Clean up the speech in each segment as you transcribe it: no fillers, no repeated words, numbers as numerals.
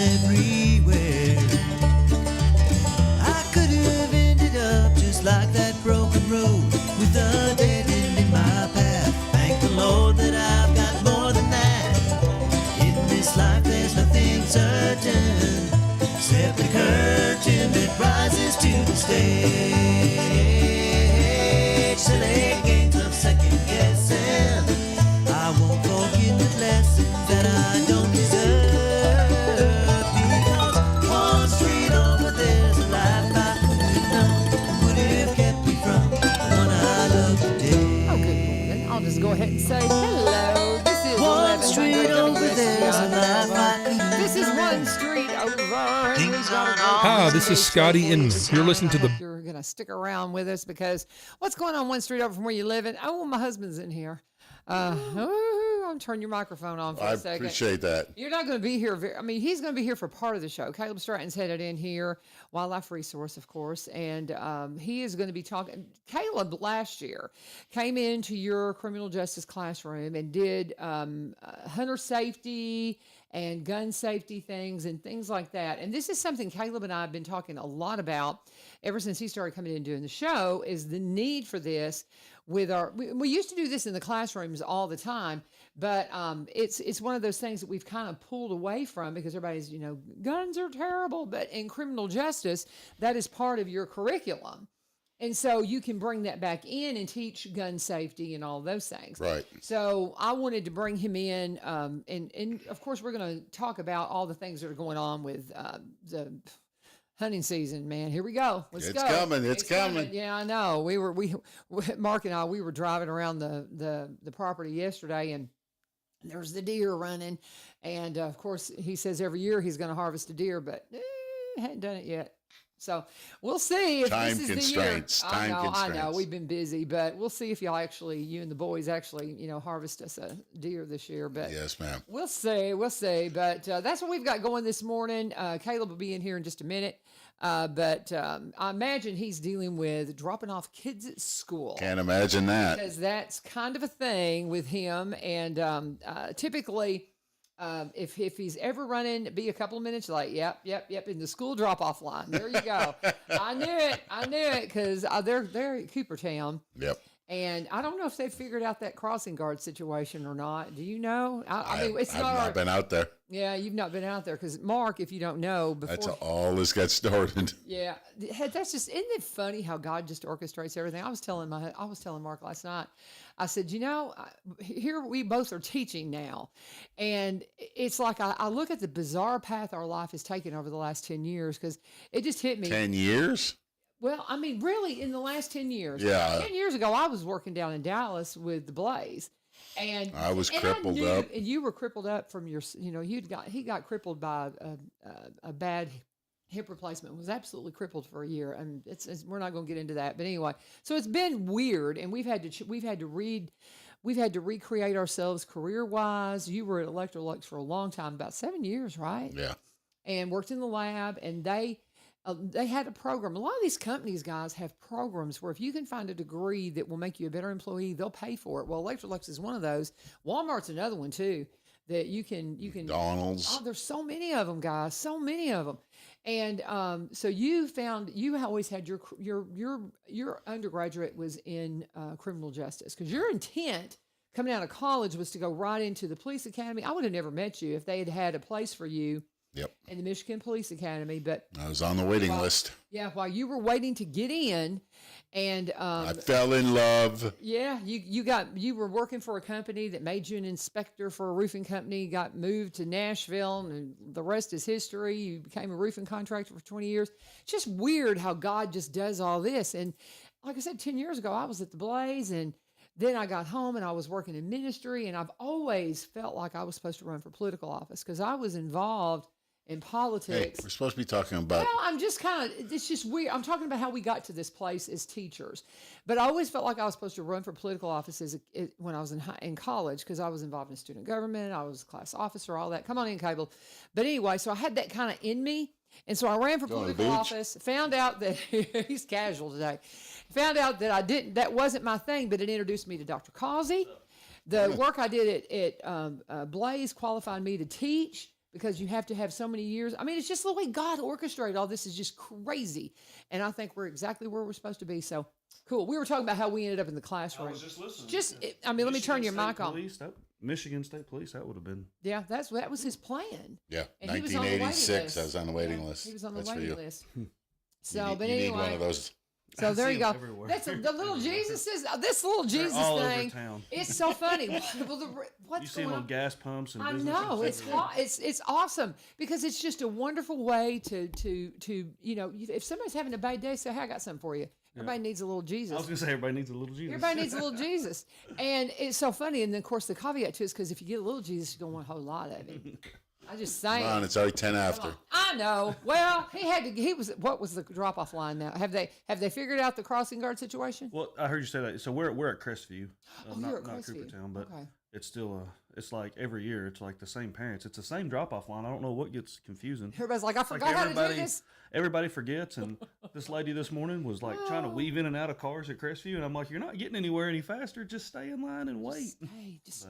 everywhere. I could have ended up just like that broken road with a dead end in my path. Thank the Lord that I've got more than that. In this life there's nothing certain except the curtain that rises to the stage. Silly games of second guessing. I won't forget the lessons that I don't deserve. Because one street over there's a life I could have known would have kept me from the one I love today. Oh, good morning. I'll just go ahead and say hello. This is One street over there's a life I could have This is one street over. Hi, this is Scotty Inman. You're listening to the... You're going to stick around with us because what's going on one street over from where you live? And oh, my husband's in here. I'm turning your microphone on for a second. I appreciate that. You're not going to be here. He's going to be here for part of the show. Kaleb Stratton's headed in here, wildlife resource, of course, and he is going to be talking. Kaleb last year came into your criminal justice classroom and did hunter safety and gun safety things and things like that. And this is something Kaleb and I have been talking a lot about ever since he started coming in and doing the show, is the need for this with we used to do this in the classrooms all the time, but it's one of those things that we've kind of pulled away from because everybody's, guns are terrible, but in criminal justice, that is part of your curriculum. And so you can bring that back in and teach gun safety and all those things. Right. So I wanted to bring him in, and of course we're going to talk about all the things that are going on with the hunting season. Man, here we go. Let's go. It's coming. Yeah, I know. Mark and I, we were driving around the property yesterday, and there's the deer running, and of course he says every year he's going to harvest a deer, but hadn't done it yet. So we'll see if Time this is constraints. the year. Time constraints. I know. We've been busy, but we'll see if you and the boys actually, harvest us a deer this year. But yes, ma'am. We'll see. But that's what we've got going this morning. Kaleb will be in here in just a minute. But I imagine he's dealing with dropping off kids at school. Can't imagine that. Because that's kind of a thing with him. And typically, if he's ever running, be a couple of minutes late. Yep. In the school drop-off line. There you go. I knew it because they're at Coopertown. Yep. And I don't know if they've figured out that crossing guard situation or not. Do you know? I've not been out there. Yeah, you've not been out there because Mark, if you don't know, before that's all this got started. Yeah, that's just, isn't it funny how God just orchestrates everything? I was telling Mark last night. I said, here we both are teaching now, and it's like I look at the bizarre path our life has taken over the last 10 years because it just hit me. 10 years? Well, really, in the last 10 years. Yeah. 10 years ago, I was working down in Dallas with the Blaze. And I was crippled up. And you were crippled up from your, he got crippled by a bad hip replacement, was absolutely crippled for a year. And we're not going to get into that. But anyway, so it's been weird. And we've had to recreate ourselves career-wise. You were at Electrolux for a long time, about 7 years, right? Yeah. And worked in the lab, and they had a program. A lot of these companies, guys, have programs where if you can find a degree that will make you a better employee, they'll pay for it. Well, Electrolux is one of those. Walmart's another one too. That you can. McDonald's. Oh, there's so many of them, guys. So many of them. And so you always had your undergraduate was in criminal justice because your intent coming out of college was to go right into the police academy. I would have never met you if they had had a place for you. Yep. In the Michigan Police Academy, but I was on the waiting list. Yeah, while you were waiting to get in, and I fell in love. Yeah, you were working for a company that made you an inspector for a roofing company. Got moved to Nashville, and the rest is history. You became a roofing contractor for 20 years. It's just weird how God just does all this. And like I said, 10 years ago, I was at the Blaze, and then I got home and I was working in ministry, and I've always felt like I was supposed to run for political office because I was involved in politics. Hey, we're supposed to be talking about. Well, it's just weird. I'm talking about how we got to this place as teachers. But I always felt like I was supposed to run for political offices when I was in college because I was involved in student government. I was a class officer, all that. Come on in, Cable. But anyway, so I had that kind of in me. And so I ran for political office, found out that he's casual today. Found out that that wasn't my thing, but it introduced me to Dr. Causey. The work I did at Blaze qualified me to teach. because you have to have so many years. I mean, it's just the way God orchestrated all this is just crazy. And I think we're exactly where we're supposed to be. So cool. We were talking about how we ended up in the classroom. I was just listening. I mean, let me turn your mic on. Michigan State Police, that would have been. Yeah, that was his plan. Yeah, And he was on the waiting 1986. list. I was on the waiting list. He was on the That's for waiting you. list. You So, need, but you anyway, need one of those. so there see you them go. everywhere. That's the little Jesus is this little Jesus all over thing. town. It's so funny. What's You see going them on on? gas pumps and I businesses know everywhere. it's awesome because it's just a wonderful way to if somebody's having a bad day, say, "Hey, I got something for you." Everybody needs a little I Jesus. was gonna say everybody needs a little Jesus. Everybody needs a little Jesus, and it's so funny. And then, of course, the caveat to it is because if you get a little Jesus, you're gonna want a whole lot of him. I just saying. Come on, it's already 10 after. I know. Well, what was the drop off line now? Have they figured out the crossing guard situation? Well, I heard you say that. So we're at Crestview, Oh, not, you're at not Crestview. Coopertown, but Okay. it's still it's like every year it's like the same parents. It's the same drop off line. I don't know what gets confusing. Everybody's like, I It's like forgot how to do this. Everybody forgets, and this lady this morning was like trying to weave in and out of cars at Crestview, and I'm like, you're not getting anywhere any faster. Just stay in line and wait. Hey, just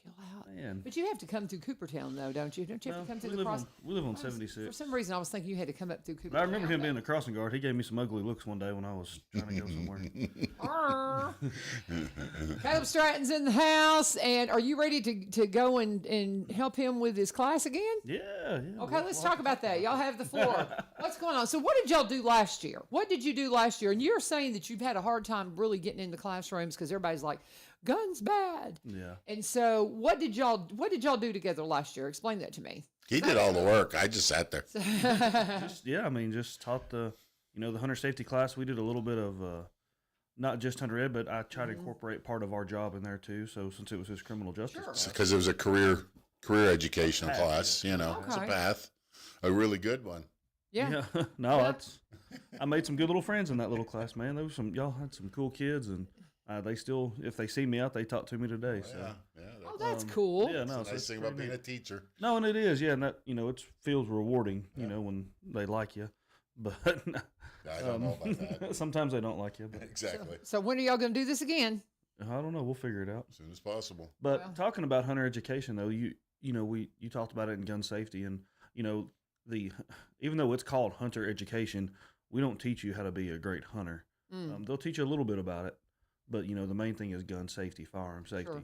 chill out. Man. But you have to come through Coopertown, though, don't you? Don't you have to come through the cross? we live on For 766. some reason, I was thinking you had to come up through Coopertown. I remember him being a crossing guard. He gave me some ugly looks one day when I was trying to go somewhere. Arr. Kaleb Stratton's in the house, and are you ready to go and help him with his class again? Yeah. Okay, let's talk about that. Y'all have the floor. What's going on? So what did y'all do last year? What did you do last year? And you're saying that you've had a hard time really getting into classrooms because everybody's like, guns bad. Yeah. And so what did y'all do together last year? Explain that to me. He did all the work. I just sat there. Just taught the hunter safety class. We did a little bit of not just hunter ed, but I try to incorporate part of our job in there too. So since it was his criminal justice class. Because it was a career educational class, It's a Okay. path. A really good one. Yeah. No, I made some good little friends in that little class, man. There was y'all had some cool kids, and they still, if they see me out, they talk to me today. So Yeah. Oh, that's cool. yeah, no, That's the nice thing about being a neat. teacher. No, and it is, yeah, and that it feels rewarding, when they like you, but I don't know about that. sometimes they don't like you. But Exactly. So when are y'all going to do this again? I don't know. We'll figure it out. As soon as possible. But Well. talking about hunter education, though, you talked about it in gun safety, and even though it's called hunter education, we don't teach you how to be a great hunter. They'll teach you a little bit about it, but the main thing is gun safety, firearm safety.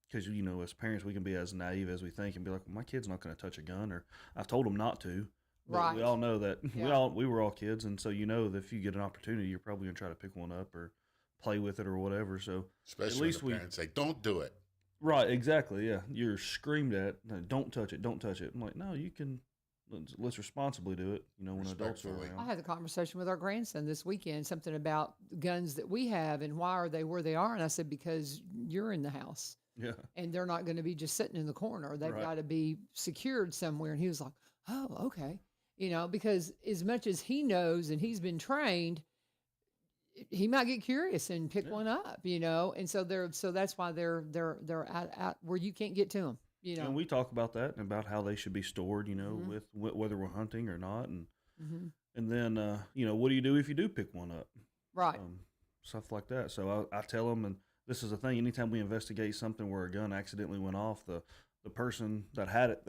Because as parents, we can be as naive as we think and be like, well, my kid's not going to touch a gun, or I've told him not to. But Right. we all know that Yeah. we were all kids, and so that if you get an opportunity, you're probably going to try to pick one up or play with it or whatever. So Especially at least when the parents say, don't do it. Right, exactly. Yeah, you're screamed at. "No, don't touch it. Don't touch it." I'm like, no, you can. Let's responsibly do it. When adults are Respectfully. I around. had a conversation with our grandson this weekend, something about guns that we have and why are they where they are. And I said, because you're in the house Yeah, and they're not going to be just sitting in the corner. They've Right. got to be secured somewhere. And he was like, oh, okay. Because as much as he knows and he's been trained, he might get curious and pick one up, and so that's why they're out where you can't get to them, and we talk about that and about how they should be stored. Mm-hmm. With whether we're hunting or not, and Mhm. and then what do you do if you do pick one up? Right. Stuff like that. So I tell them, and this is the thing. Anytime we investigate something where a gun accidentally went off, the person that had it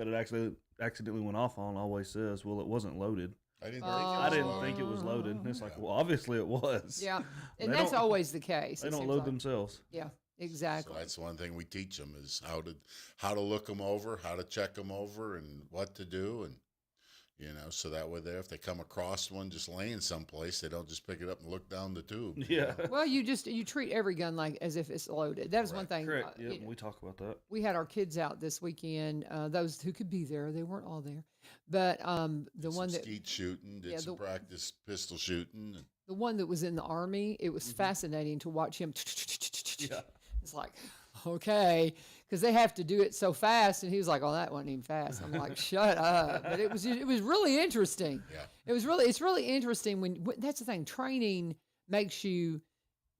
accidentally went off on always says, "Well, it wasn't loaded." I didn't I didn't think it was loaded. And it's like, well, obviously it was. Yeah. And They that's don't- always the case. They it don't seems load like. themselves. Yeah, So exactly. that's one thing we teach them is how to look them over, how to check them over, and what to do, and so that way if they come across one just laying someplace, they don't just pick it up and look down the tube. Yeah. Well, you treat every gun like as if it's loaded. That is one thing. Correct. Yeah, we talk about that. We had our kids out this weekend. Those who could be there, they weren't all there, but the one that Skeet shooting, did some practice pistol shooting. And the one that was in the Army, it was fascinating to watch him. Yeah. It's like, okay, because they have to do it so fast, and he was like, "Oh, that wasn't even fast." I'm like, "Shut up!" But it was really interesting. Yeah. It's really interesting when that's the thing. Training makes you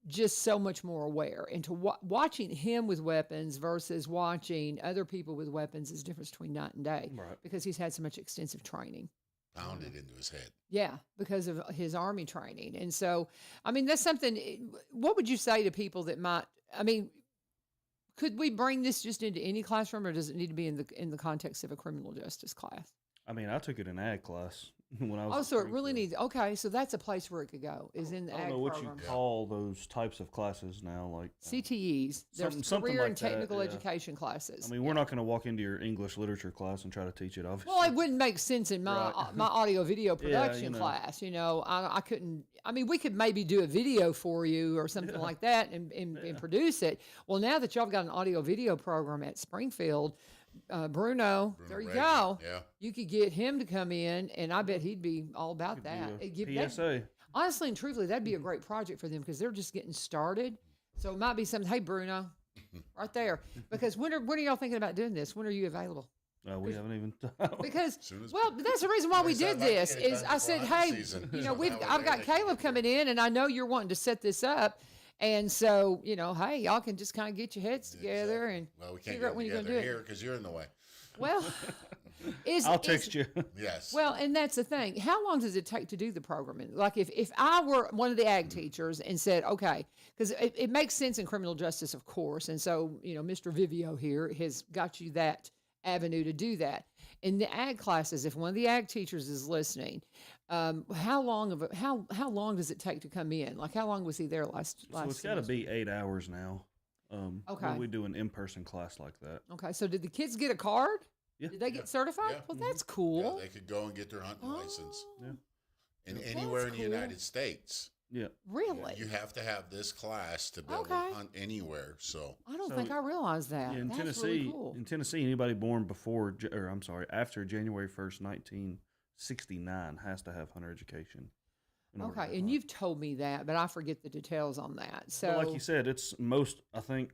just so much more aware, and to watching him with weapons versus watching other people with weapons is difference between night and day. Right. Because he's had so much extensive training. pounded into his head. Yeah, because of his Army training. And so, I mean, that's something. What would you say to people that might, could we bring this just into any classroom, or does it need to be in the context of a criminal justice class? I mean, I took it in ag class when I was. Oh, at so it really Springfield. needs. Okay, so that's a place where it could go. Is in the I don't ag know what program. you call those types of classes now, like CTEs. There's something career like and that, technical yeah. education classes. I mean, we're not going to walk into your English literature class and try to teach it, obviously. Well, it wouldn't make sense in my Right. my audio video production you know. class. I couldn't. I mean, we could maybe do a video for you or something like that and produce it. Well, now that y'all got an audio video program at Springfield, Bruno, there you Reagan, go. Yeah. You could get him to come in, and I bet he'd be all about Could be that. a It'd give- that- PSA. honestly and truthfully, that'd be a great project for them because they're just getting started. So it might be something. Hey, Bruno, right there. Because when are y'all thinking about doing this? When are you available? We haven't even. Because Soon as- well, that's the reason why we Like I said, did I'd like to this. get it Is done I said, before hey, hunting season. you know, So we've that way I've got they can Caleb get coming in, and I know you're wanting to set this up, and so hey, y'all can just kind of get your heads together and Well, we can't figure out get when you're going to together do it. here because you're in the way. Well, I'll text you. Yes. Well, and that's the thing. How long does it take to do the programming? Like if I were one of the ag teachers and said, okay, because it makes sense in criminal justice, of course. And so, Mr. Vivio here has got you that avenue to do that. In the ag classes, if one of the ag teachers is listening, how long does it take to come in? Like how long was he there last So it's got to semester? be 8 hours now. Okay. When we do an in-person class like that. Okay, so did the kids get a card? Yeah. Did they get certified? Yeah. Well, that's Yeah, cool. they could go and get their hunting license. Oh, Yeah. And That's anywhere in the cool. United States. Yeah. Really? You have to have this class to be able Okay. to hunt anywhere. So I don't So, think I realized that. Yeah, in That's Tennessee, really cool. anybody born after January 1st, 1969 has to have hunter education. in order to Okay, and hunt. you've told me that, but I forget the details on that. So, But like you said, it's most. I think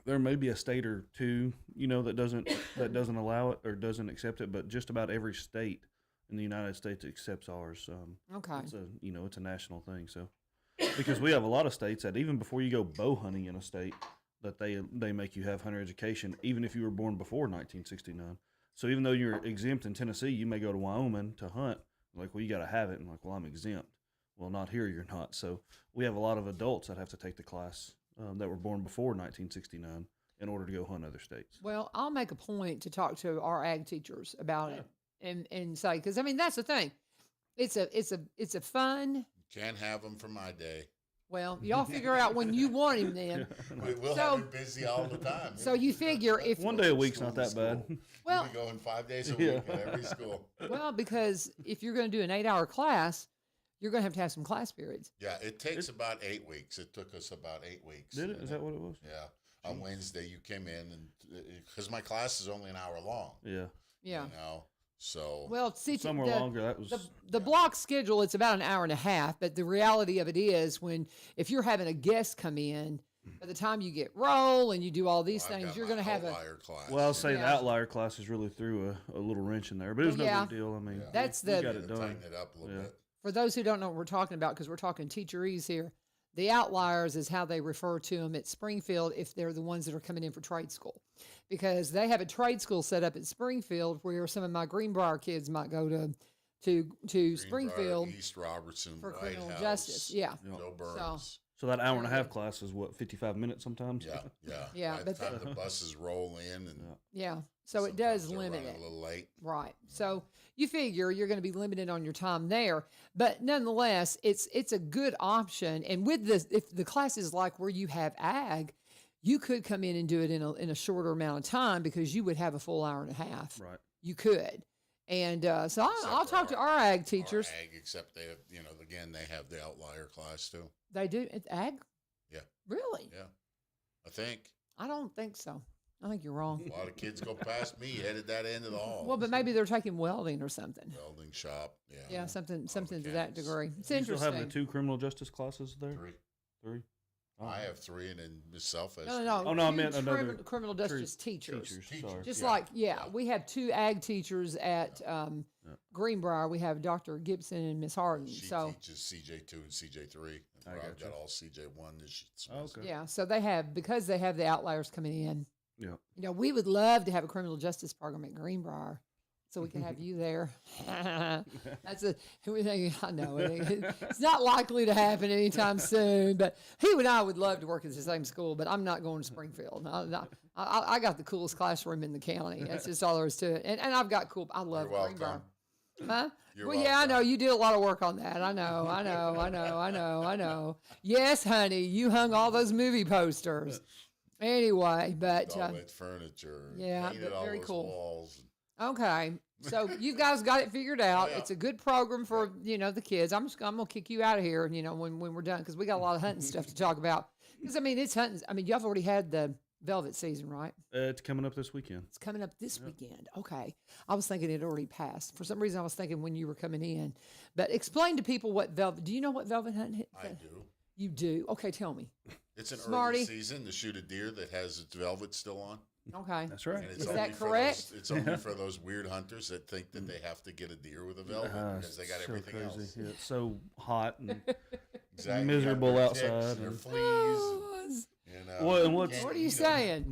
there may be a state or two, that doesn't allow it or doesn't accept it, but just about every state in the United States accepts ours. okay, It's a national thing. So because we have a lot of states that even before you go bow hunting in a state, that they make you have hunter education, even if you were born before 1969. So even though you're exempt in Tennessee, you may go to Wyoming to hunt. Like, well, you got to have it. And like, well, I'm exempt. Well, not here, you're not. So we have a lot of adults that have to take the class that were born before 1969 in order to go hunt other states. well, I'll make a point to talk to our ag teachers about it and say because that's the thing. It's a fun. can't have them for my day. Well, y'all figure out when you want him then. We'll So- have you busy all the time. So you figure if One day a week's not School that to bad. school. well, We'll be going 5 days a Yeah. week at every school. well because if you're going to do an 8-hour class, you're going to have some class periods. Yeah, it takes about 8 weeks. It took us about 8 weeks. Did it? And Is that what it was? Yeah. On Wednesday, you came in, and because my class is only an hour long. Yeah. Yeah. So Well, see, Somewhere longer. That was. the block schedule, it's about an hour and a half, but the reality of it is if you're having a guest come in, by the time you get roll and you do all these I've things, got you're my going to have a outlier class. Well, I'll say the Yeah. outlier classes really threw a little wrench in there, but it was no Yeah. big deal. I mean, That's we the- got it done. Tighten it up a little Yeah. bit. for those who don't know what we're talking about, because we're talking teacherese here, the outliers is how they refer to them at Springfield if they're the ones that are coming in for trade school. Because they have a trade school set up at Springfield where some of my Greenbrier kids might go to Greenbrier, Springfield East Robertson, for White criminal House, justice. Yeah. Joe Burns. So that hour and a half class is what, 55 minutes sometimes? Yeah, yeah. Yeah, By the but time the buses roll in, and Yeah. So it does sometimes they're limit running it. a little late. Right. So you figure you're going to be limited on your time there, but nonetheless, it's a good option. And with if the class is like where you have ag, you could come in and do it in a shorter amount of time because you would have a full hour and a half. Right. You could. And so I'll for talk to our ag teachers. Our ag, except they have, again, they have the outlier class too. They do it's ag. Yeah. Really? Yeah, I think I don't think so. I think you're wrong. a lot of kids go past me headed that end of the hall. Well, but maybe they're taking welding or something. Welding shop. Yeah. Yeah, something to that mechanics. degree. It's Do you still interesting. have the 2 criminal justice classes there? 3. 3? Oh. I have 3, and then myself as No. Oh, no, I two meant another criminal justice teachers. Teachers. Sorry. Just Yeah, like, yeah. we have 2 ag teachers at Greenbrier. We have Dr. Gibson and Miss Harden. She So, teaches CJ2 and CJ3. I I've gotcha. got all CJ1 this Okay. yeah, so they have, because they have the outliers coming in, Yeah. we would love to have a criminal justice program at Greenbrier. so we can have you there. That's I know it's not likely to happen anytime soon, but he and I would love to work at the same school, but I'm not going to Springfield. I got the coolest classroom in the county. That's just all there is to it. And I've got I love You're Greenbrier. welcome. Huh? You're Well, yeah, I know. welcome. You did a lot of work on that. I know. Yes, honey, you hung all those movie posters. Anyway, but Velvet furniture. yeah, Painted but all very those cool. walls. okay. So you guys got it figured out. Yeah. It's a good program for the kids. I'm gonna kick you out of here, when we're done, because we got a lot of hunting stuff to talk about. Because it's hunting. Y'all already had the velvet season, right? It's coming up this weekend. It's coming up this weekend. Okay. I was thinking it already passed. For some reason, I was thinking when you were coming in. But explain to people what velvet. Do you know what velvet hunting is? I do. You do? Okay, tell me. It's an Smarty. early season to shoot a deer that has its velvet still on. Okay. That's right. And it's Is only that for correct? It's only for those weird hunters that think that they have to get a deer with a velvet because they got so everything crazy. else. Yeah, it's so hot and Exactly. miserable Their ticks outside and their and- fleas. Well, and what's- can't What are you eat 'em. saying?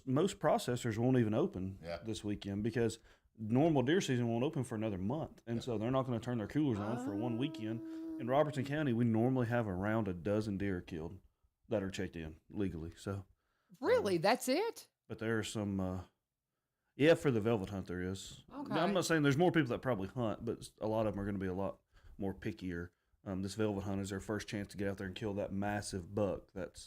most processors won't even open Yeah. this weekend because normal deer season won't open for another month, and so they're not going to turn their coolers on for one weekend. In Robertson County, we normally have around a dozen deer killed that are checked in legally. So, Really? That's it? but there are some, for the velvet hunt there is. Okay. Now, I'm not saying there's more people that probably hunt, but a lot of them are going to be a lot more pickier. This velvet hunt is their first chance to get out there and kill that massive buck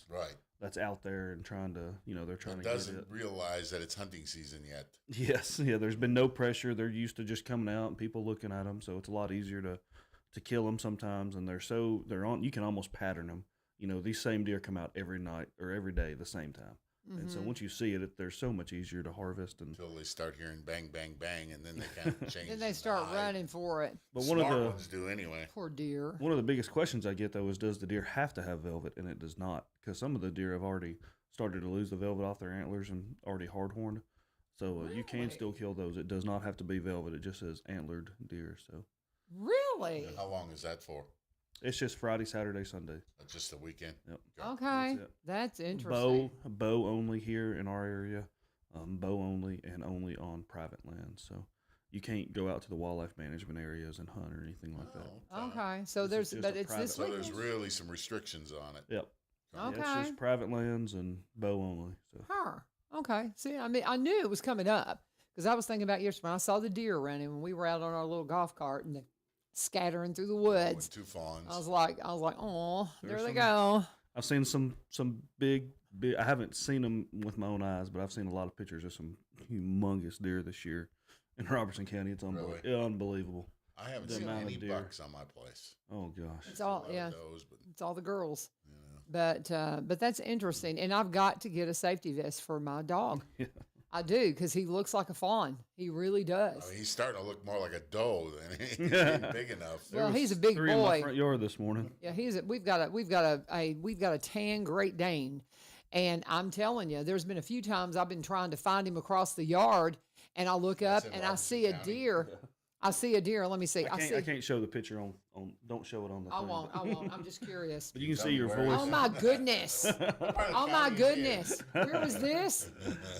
Right. that's out there and trying to, they're trying It to get doesn't it. realize that it's hunting season yet. Yes, yeah. There's been no pressure. They're used to just coming out and people looking at them, so it's a lot easier to kill them sometimes. And they're on. You can almost pattern them. These same deer come out every night or every day the same time, and so once you see it, they're so much easier to harvest. And Until they start hearing bang, bang, bang, and then they kind of change. Then they the start hide. running for it. but Smart ones do anyway. Poor deer. one of the biggest questions I get though is, does the deer have to have velvet? And it does not, because some of the deer have already started to lose the velvet off their antlers and already hard-horned. So you can Really? still kill those. It does not have to be velvet. It just says antlered deer. So Really? How long is that for? it's just Friday, Saturday, Sunday. Just a weekend. Yep. Okay. it. That's interesting. Bow only here in our area. Bow only and only on private land. So you can't go out to the wildlife management areas and hunt or anything like that. Oh, Okay. So This is there's, just but a it's this So week. there's really some restrictions on it. Yep. Yeah, Okay. it's just private lands and bow only. So Huh. Okay. See, I knew it was coming up because I was thinking about yesterday when I saw the deer running when we were out on our little golf cart and they scattering through the With woods. two fawns. I was like, oh, there There's they some- go. I've seen some big. I haven't seen them with my own eyes, but I've seen a lot of pictures of some humongous deer this year in Robertson County. It's unbelievable. I haven't the seen amount any of deer. bucks on my place. Oh gosh. It's all A lot of yeah. those, but It's all the girls. you know. But that's interesting, and I've got to get a safety vest for my dog. Yeah. I do because he looks like a fawn. He really does. I mean, he's starting to look more like a doe than he's getting big enough. Well, There he's was a big 3 in my boy. front yard this morning. Yeah, we've got a tan Great Dane, and I'm telling you, there's been a few times I've been trying to find him across the yard, and I look up That's in and I Robertson see a County. deer. I see a deer. Let me see. I see. can't show the picture on. Don't show it on the I thing. won't. I won't. I'm just curious. But you can Tell see me your where it voice. Oh my goodness! Oh my goodness! Where was this?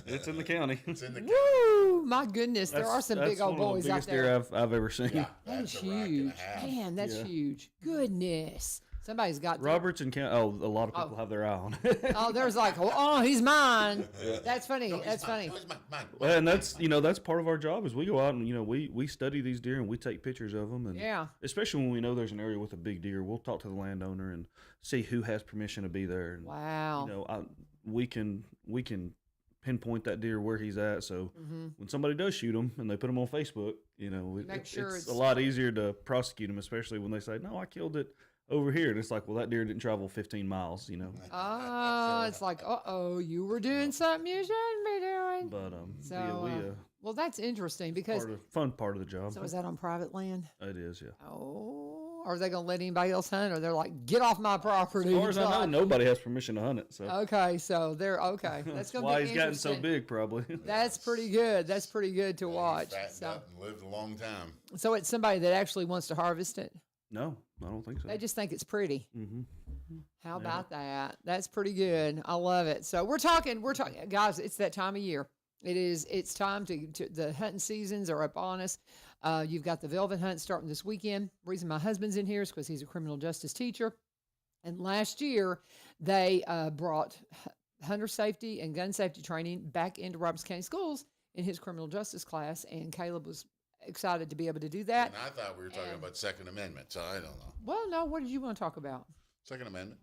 It's in the county. It's in the Woo! My goodness, there are some big old one of the boys out biggest there. deer I've ever seen. Yeah, That is that's a rack and a huge. half. Man, that's Yeah. huge. Goodness. Somebody's got to. Robertson County. Oh, a lot of people have their eye on. Oh, there's like, oh, he's mine. That's funny. No, he's That's mine. funny. No, he's mine. Well, and that's part of our job is we go out and we study these deer and we take pictures of them, and Yeah. especially when we know there's an area with a big deer, we'll talk to the landowner and see who has permission to be there. And Wow. we can pinpoint that deer where he's at. So Mm-hmm. when somebody does shoot him and they put him on Facebook, Make sure it's it's- a lot easier to prosecute them, especially when they say, "No, I killed it over here," and it's like, well, that deer didn't travel 15 miles, Oh, it's like, you were doing something you shouldn't be doing. But So, yeah, well, that's interesting because. fun part of the job. So is that on private land? It is, yeah. Oh, are they going to let anybody else hunt, or they're like, get off my property? As far as I know, until nobody has permission to hunt it. So Okay, so they're okay. That's going to why be he's gotten so interesting. big, probably. That's pretty good. That's pretty good to He watch. fattened So, up and lived a long time. so it's somebody that actually wants to harvest it. No, I don't think so. They just think it's pretty. Mm-hmm. How about that? That's pretty good. I love it. So we're talking, guys. It's that time of year. It's time to the hunting seasons are upon us. You've got the velvet hunt starting this weekend. Reason my husband's in here is because he's a criminal justice teacher. And last year, they brought hunter safety and gun safety training back into Robertson County schools in his criminal justice class. And Kaleb was excited to be able to do that. And I thought we were talking about Second Amendment, so I don't know. Well, no, what did you want to talk about? Second Amendment.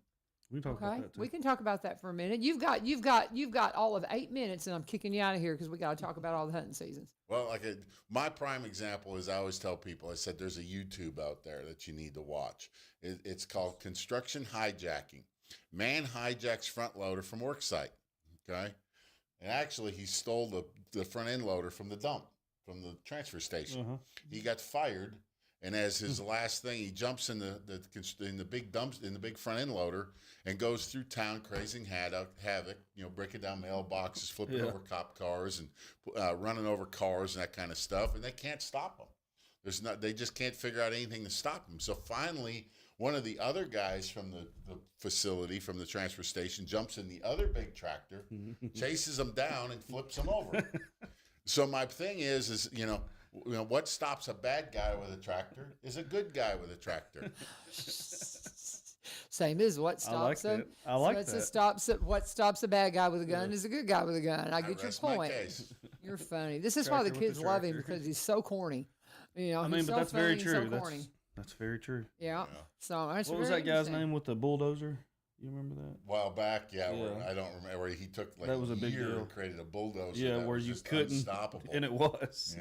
We can talk about that too. We can talk about that for a minute. You've got all of 8 minutes, and I'm kicking you out of here because we got to talk about all the hunting seasons. Well, my prime example is I always tell people, I said there's a YouTube out there that you need to watch. It's called Construction Hijacking. Man hijacks front loader from work site. Okay, and actually he stole the front end loader from the dump, from the transfer station. He got fired. And as his last thing, he jumps in the big dumps, in the big front end loader, and goes through town creating havoc. Breaking down mailboxes, flipping over cop cars, and running over cars and that kind of stuff. And they can't stop him. They just can't figure out anything to stop him. So finally, one of the other guys from the facility, from the transfer station, jumps in the other big tractor, chases him down, and flips him over. So my thing is what stops a bad guy with a tractor is a good guy with a tractor. Same as what stops him. I like that. What stops a bad guy with a gun is a good guy with a gun. I get your point. You're funny. This is why the Tractor with kids the love him, tractor. because he's so corny. He's but so that's funny very and true. So corny. That's very true. Yeah. So that's What was very that guy's interesting. name with the bulldozer? You remember that? A while back, Yeah. where I don't remember, where he took That was a big year deal. and created a bulldozer. Yeah, that where was you just couldn't, unstoppable. and it was.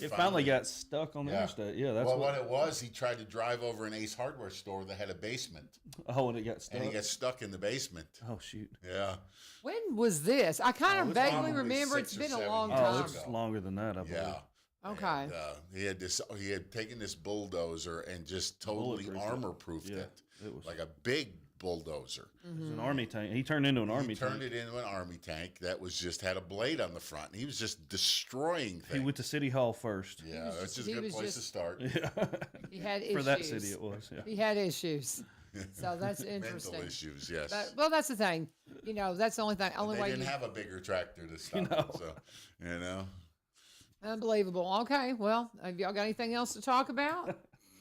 It finally got stuck on the Yeah. interstate. Yeah, that's what it was. He tried to drive over an Ace Hardware store that had a basement, Oh, and it got stuck. and he got stuck in the basement. Oh shoot. Yeah. When was this? I kind of it's vaguely probably remember. 6 It's or been a 7 long years time. Oh, it's ago. longer than that, I believe. Yeah. Okay. And, he had taken this bulldozer and just totally Bulletproofed it. armor-proofed Yeah, it, it was like a big bulldozer. It was an army tank. He turned into an army He turned tank. it into an army tank that was just had a blade on the front. He was just destroying He things. went to City Hall first. Yeah, that's just he a good was place to just- start. Yeah. He had issues. For that city, it was. Yeah. He had issues. So that's interesting. Mental issues, yes. Well, that's the thing. That's the only thing. Only They way didn't you. have a bigger tractor to stop know. it, so Unbelievable. Okay. Well, have y'all got anything else to talk about?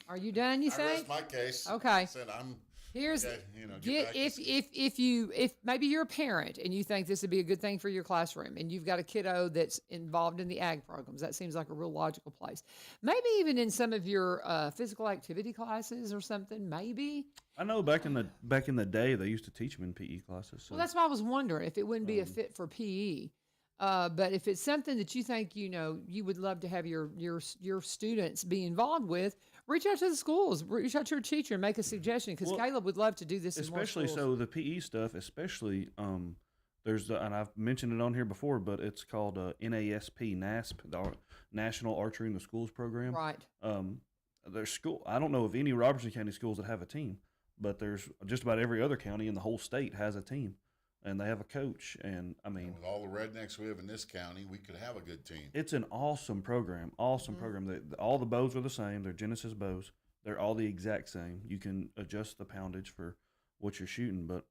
Are you done? You I think? rest my case. Okay. I said I'm. Here's Okay, get get back if to if maybe you're a parent and you think this would be a good thing for your classroom and you've got a kiddo that's involved in the ag programs, that seems like a real logical place. Maybe even in some of your physical activity classes or something. Maybe. I know back in the day they used to teach them in PE classes. So. Well, that's why I was wondering if it wouldn't be a fit for PE. But if it's something that you think you would love to have your students be involved with, reach out to the schools, reach out to your teacher, and make a suggestion because Well, Kaleb would love to do this. especially in more schools. so the PE stuff, especially there's and I've mentioned it on here before, but it's called NASP, the National Archery in the Schools program. Right. There's school. I don't know of any Robertson County schools that have a team, but there's just about every other county in the whole state has a team, and they have a coach. And I mean, with all the rednecks we have in this county, we could have a good team. it's an awesome program. Awesome program. All the bows are the same. They're Genesis bows. They're all the exact same. You can adjust the poundage for what you're shooting. But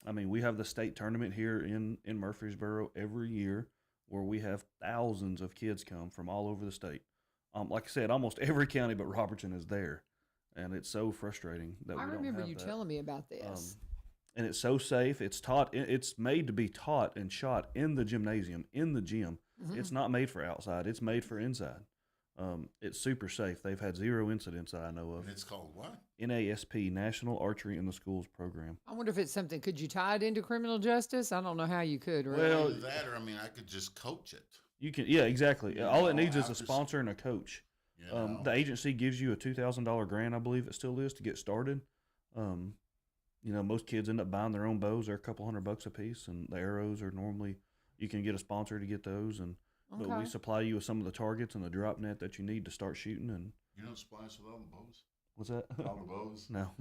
I mean, we have the state tournament here in Murfreesboro every year, where we have thousands of kids come from all over the state. Like I said, almost every county but Robertson is there, and it's so frustrating that I we don't remember have you that. telling me about this. And it's so safe. It's taught. It's made to be taught and shot in the gymnasium, in the gym. It's not made for outside. It's made for inside. It's super safe. They've had 0 incidents that I know of. And it's called what? NASP, National Archery in the Schools program. I wonder if it's something. Could you tie it into criminal justice? I don't know how you could. Really. Well, Either that, or I could just coach it. You can, yeah, exactly. All it needs is a after- sponsor and a coach. You know? The agency gives you a $2,000 grant, I believe it still is, to get started. Most kids end up buying their own bows. They're a couple $100 a piece, and the arrows are normally you can get a sponsor to get those, and but we Okay. supply you with some of the targets and the drop net that you need to start shooting. And You don't splice with all the bows? what's that? All the bows? No.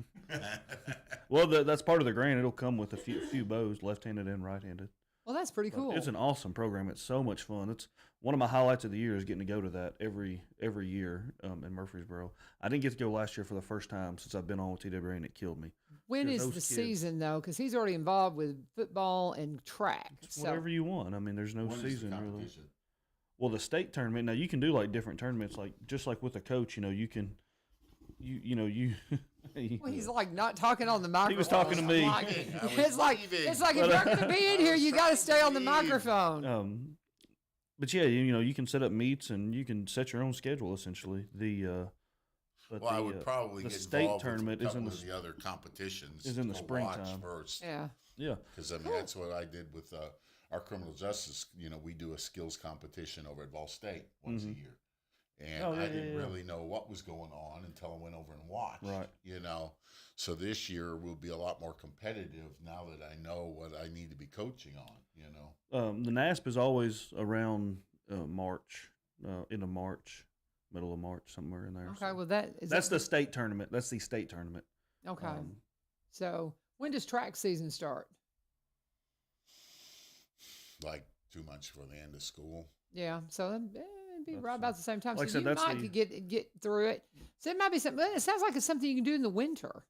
Well, that's part of the grant. It'll come with a few bows, left-handed and right-handed. Well, that's pretty But cool. it's an awesome program. It's so much fun. It's one of my highlights of the year is getting to go to that every year in Murfreesboro. I didn't get to go last year for the first time since I've been on with TWA, and it killed me. When Because is those the kids- season though? Because he's already involved with football and track. It's So whatever you want. I mean, there's no When is the season really. competition? Well, the state tournament, now you can do like different tournaments, like just like with a coach, you can, well, he's like not talking on the microphone. He was talking to me. Like, I was it's like leaving. if you're going to be in here, you got to stay on the leave. microphone. But yeah, you can set up meets and you can set your own schedule essentially. Well, I would probably the get state involved tournament with a is in couple the of the other competitions is in the to watch springtime. first. Yeah. yeah. Because I mean that's what I did with our criminal justice. We do a skills competition over at Vol State once a year, and Oh, yeah, I didn't yeah, yeah. really know what was going on until I went over and watched. Right. So this year will be a lot more competitive now that I know what I need to be coaching on. The NASP is always around March, end of March, middle of March, somewhere in there. Okay. Well, that's the state tournament. That's the state tournament. Okay. Um, So when does track season start? Like 2 months before the end of school. Yeah. So it'd be That's right about the same time. like I So said, you that's might the- could get through it. So it might be something. It sounds like it's something you can do in the winter.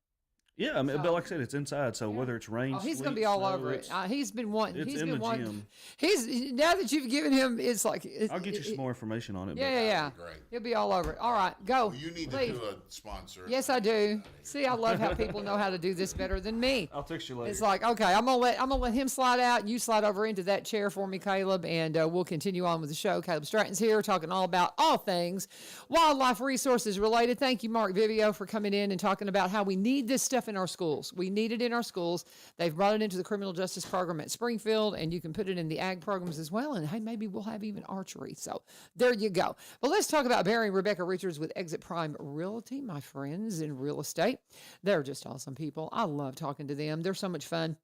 Yeah, I mean, So- but like I said, it's inside, so Yeah. whether it's rain, Oh, he's sleet, going to be all snow, over it. it's- He's been wanting. it's He's in been the wanting. gym. He's now that you've given him, it's like I'll get you some more information on it. Yeah, but- yeah, yeah. That'd be great. He'll be all over it. All right, go. Well, you need please. to do a sponsor. Yes, I do. See, I love how people know how to do this better than me. I'll text you later. It's like, okay, I'm gonna let him slide out. You slide over into that chair for me, Kaleb, and we'll continue on with the show. Kaleb Stratton's here talking all about all things wildlife resources related. Thank you, Mark Vivio, for coming in and talking about how we need this stuff in our schools. We need it in our schools. They've brought it into the criminal justice program at Springfield, and you can put it in the ag programs as well. And hey, maybe we'll have even archery. So there you go. But let's talk about Barry and Rebecca Richards with Exit Prime Realty, my friends in real estate. They're just awesome people. I love talking to them. They're so much fun.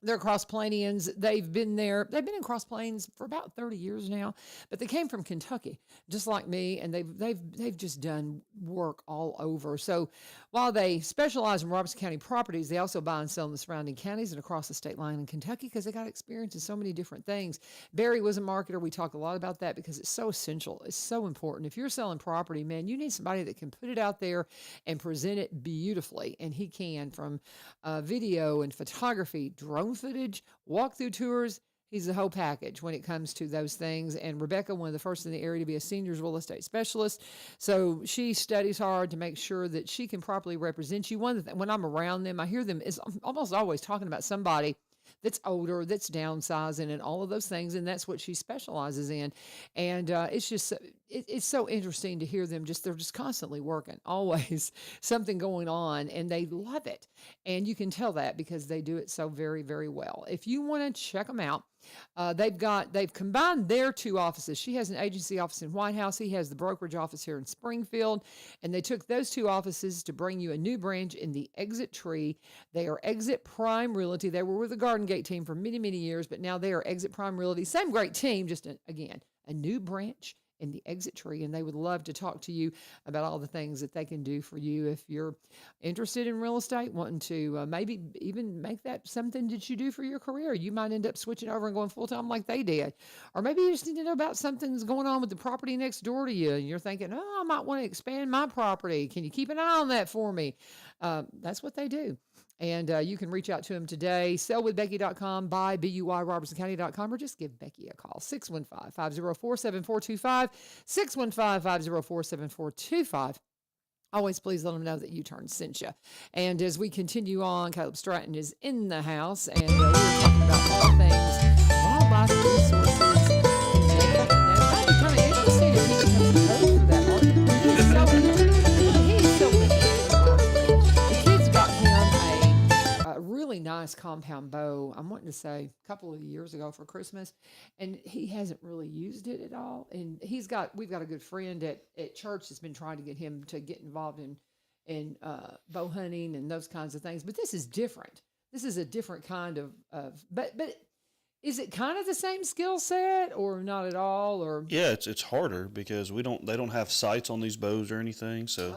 They're Cross Plainians. They've been there. They've been in Cross Plains for about 30 years now, but they came from Kentucky, just like me, and they've just done work all over. So while they specialize in Robertson County properties, they also buy and sell in the surrounding counties and across the state line in Kentucky because they got experience in so many different things. Barry was a marketer. We talk a lot about that because it's so essential. It's so important. If you're selling property, man, you need somebody that can put it out there and present it beautifully, and he can, from video and photography, drone footage, walkthrough tours. He's the whole package when it comes to those things. And Rebecca, one of the first in the area to be a seniors real estate specialist. So she studies hard to make sure that she can properly represent you. One of the when I'm around them, I hear them is almost always talking about somebody that's older, that's downsizing and all of those things. And that's what she specializes in. And it's just, it's so interesting to hear them they're just constantly working, always something going on, and they love it. And you can tell that because they do it so very, very well. If you want to check them out, they've combined their two offices. She has an agency office in White House. He has the brokerage office here in Springfield. And they took those two offices to bring you a new branch in the Exit Tree. They are Exit Prime Realty. They were with the Garden Gate team for many, many years, but now they are Exit Prime Realty. Same great team, just again, a new branch in the Exit Tree, and they would love to talk to you about all the things that they can do for you if you're interested in real estate, wanting to maybe even make that something that you do for your career. You might end up switching over and going full-time like they did. Or maybe you just need to know about something's going on with the property next door to you, and you're thinking, oh, I might want to expand my property. Can you keep an eye on that for me? That's what they do. And you can reach out to them today, sellwithbecky.com, buy, B-U-Y, robertsoncounty.com, or just give Becky a call, 615-504-7425, 615-504-7425. Always please let them know that U-Turn sent you. And as we continue on, Kaleb Stratton is in the house, and we're talking about all things wildlife resources. And that'd be kind of interesting if he becomes the host for that argument. He's so interested in archery. The kids got him a really nice compound bow, I'm wanting to say a couple of years ago for Christmas, and he hasn't really used it at all. And we've got a good friend at church that's been trying to get him to get involved in bow hunting and those kinds of things. But this is different. This is a different kind of but is it kind of the same skill set or not at all? Or Yeah, it's harder because they don't have sights on these bows or anything, so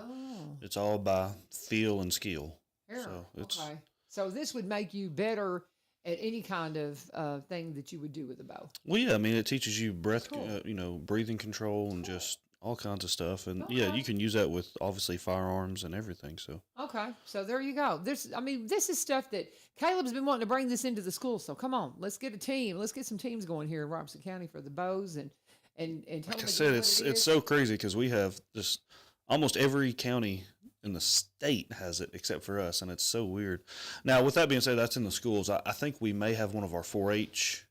it's all by feel and skill. Here, So it's okay. So this would make you better at any kind of thing that you would do with a bow. Well, yeah, I mean, it teaches you breath, Cool. breathing control and just all kinds of stuff. And yeah, Okay. you can use that with obviously firearms and everything. So Okay, so there you go. This is stuff that Caleb's been wanting to bring this into the school. So come on, let's get a team. Let's get some teams going here in Robeson County for the bows and tell like I them said, again what it's it it's is. so crazy because we have just almost every county in the state has it except for us, and it's so weird. Now, with that being said, that's in the schools. I think we may have one of our 4-H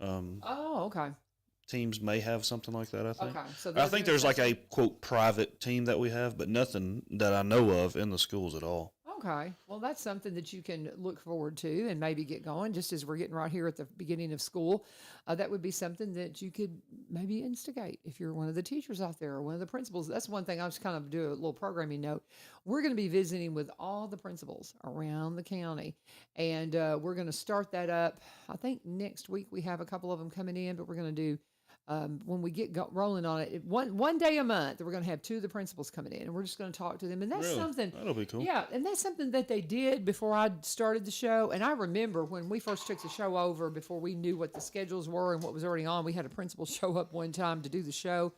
Oh, okay. teams may have something like that. I think. Okay, so I they're think doing there's like a something- quote private team that we have, but nothing that I know of in the schools at all. Okay, well, that's something that you can look forward to and maybe get going just as we're getting right here at the beginning of school. That would be something that you could maybe instigate if you're one of the teachers out there or one of the principals. That's one thing I was kind of do a little programming note. We're going to be visiting with all the principals around the county, and we're going to start that up. I think next week we have a couple of them coming in, but we're going to do when we get rolling on it, one day a month, we're going to have 2 of the principals coming in, and we're just going to talk to them. And that's Really? something, That'll be cool. yeah, and that's something that they did before I started the show. And I remember when we first took the show over, before we knew what the schedules were and what was already on, we had a principal show up one time to do the show,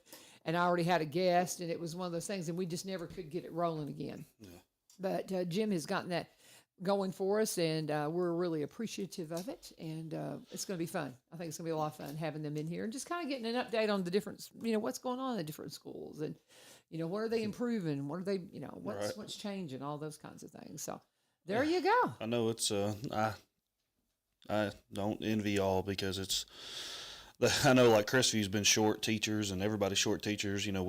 and I already had a guest, and it was one of those things, and we just never could get it rolling again. Yeah. But Jim has gotten that going for us, and we're really appreciative of it, and it's going to be fun. I think it's going to be a lot of fun having them in here and just kind of getting an update on the different, what's going on in the different schools, and where are they improving, what are they, Right. what's changing, all those kinds of things. So there you go. I know it's I don't envy y'all because it's I know like Crestview's been short teachers and everybody's short teachers. Yeah.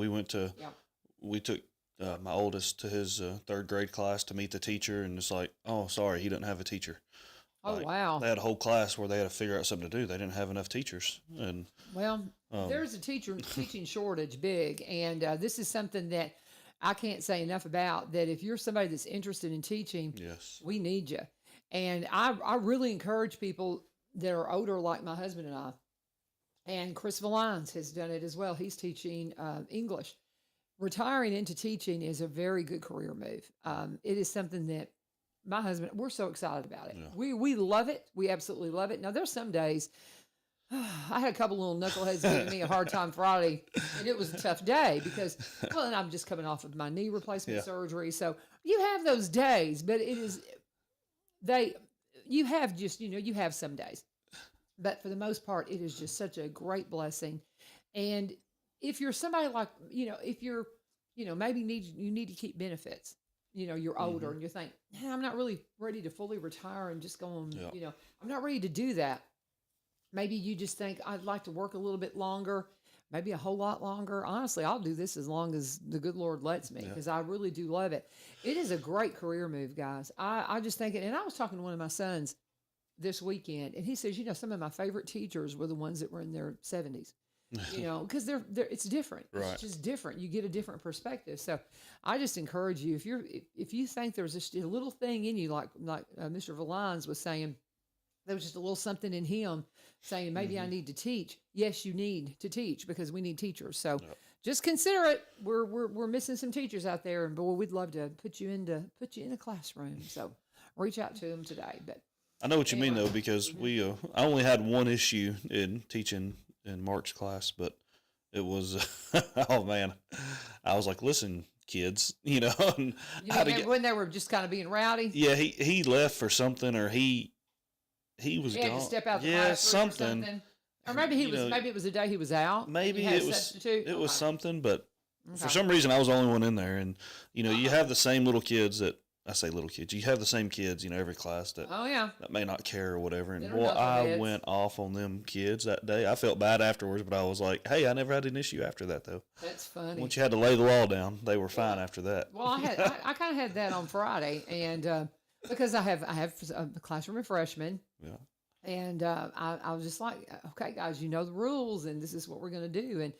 We took my oldest to his 3rd grade class to meet the teacher, and it's like, oh, sorry, he doesn't have a teacher. Oh, Like, wow. They had a whole class where they had to figure out something to do. They didn't have enough teachers, and Well, there's a teaching shortage big, and this is something that I can't say enough about, that if you're somebody that's interested in teaching, yes, we need you. And I really encourage people that are older, like my husband and I, and Chris Valines has done it as well. He's teaching English. Retiring into teaching is a very good career move. It is something that my husband, we're so excited about it. Yeah. We love it. We absolutely love it. Now, there's some days, I had a couple little knuckleheads giving me a hard time Friday, and it was a tough day because, well, and I'm just coming off of my knee replacement Yeah. surgery. So you have those days, but you have some days. But for the most part, it is just such a great blessing. And if you're somebody like, if you're, maybe you need to keep benefits, you're older and you think, I'm not really ready to fully retire and just go on, Yeah. I'm not ready to do that. Maybe you just think I'd like to work a little bit longer, maybe a whole lot longer. Honestly, I'll do this as long as the good Lord lets me, because I really do love it. It is a great career move, guys. I just think it, and I was talking to one of my sons this weekend, and he says, some of my favorite teachers were the ones that were in their 70s. Because they're it's different. Right. It's just different. You get a different perspective. So I just encourage you, if you think there's just a little thing in you, like Mr. Valines was saying, there was just a little something in him saying, maybe I need to teach. Yes, you need to teach, because we need teachers. So just consider it. We're missing some teachers out there, and boy, we'd love to put you in a classroom. So reach out to them today. But I know what you mean though, because I only had one issue in teaching in Mark's class, but it was oh man, I was like, listen, kids, and when they were just kind of being rowdy. Yeah, he left for something, or he was He had gone. to step out the yeah, classroom something. or something. Or maybe maybe it was the day he was out. Maybe You had it a was substitute? it was Okay. something, but for Okay. some reason I was the only one in there, and you have the same little kids that I say little kids. You have the same kids, every class that Oh yeah. that may not care or whatever. And They're boy, I knuckleheads. went off on them kids that day. I felt bad afterwards, but I was like, hey, I never had an issue after that though. That's funny. Once you had to lay the law down, they were fine after that. Well, I kind of had that on Friday, and because I have a classroom of freshmen, Yeah. and I was just like, okay, guys, you know the rules, and this is what we're going to do, and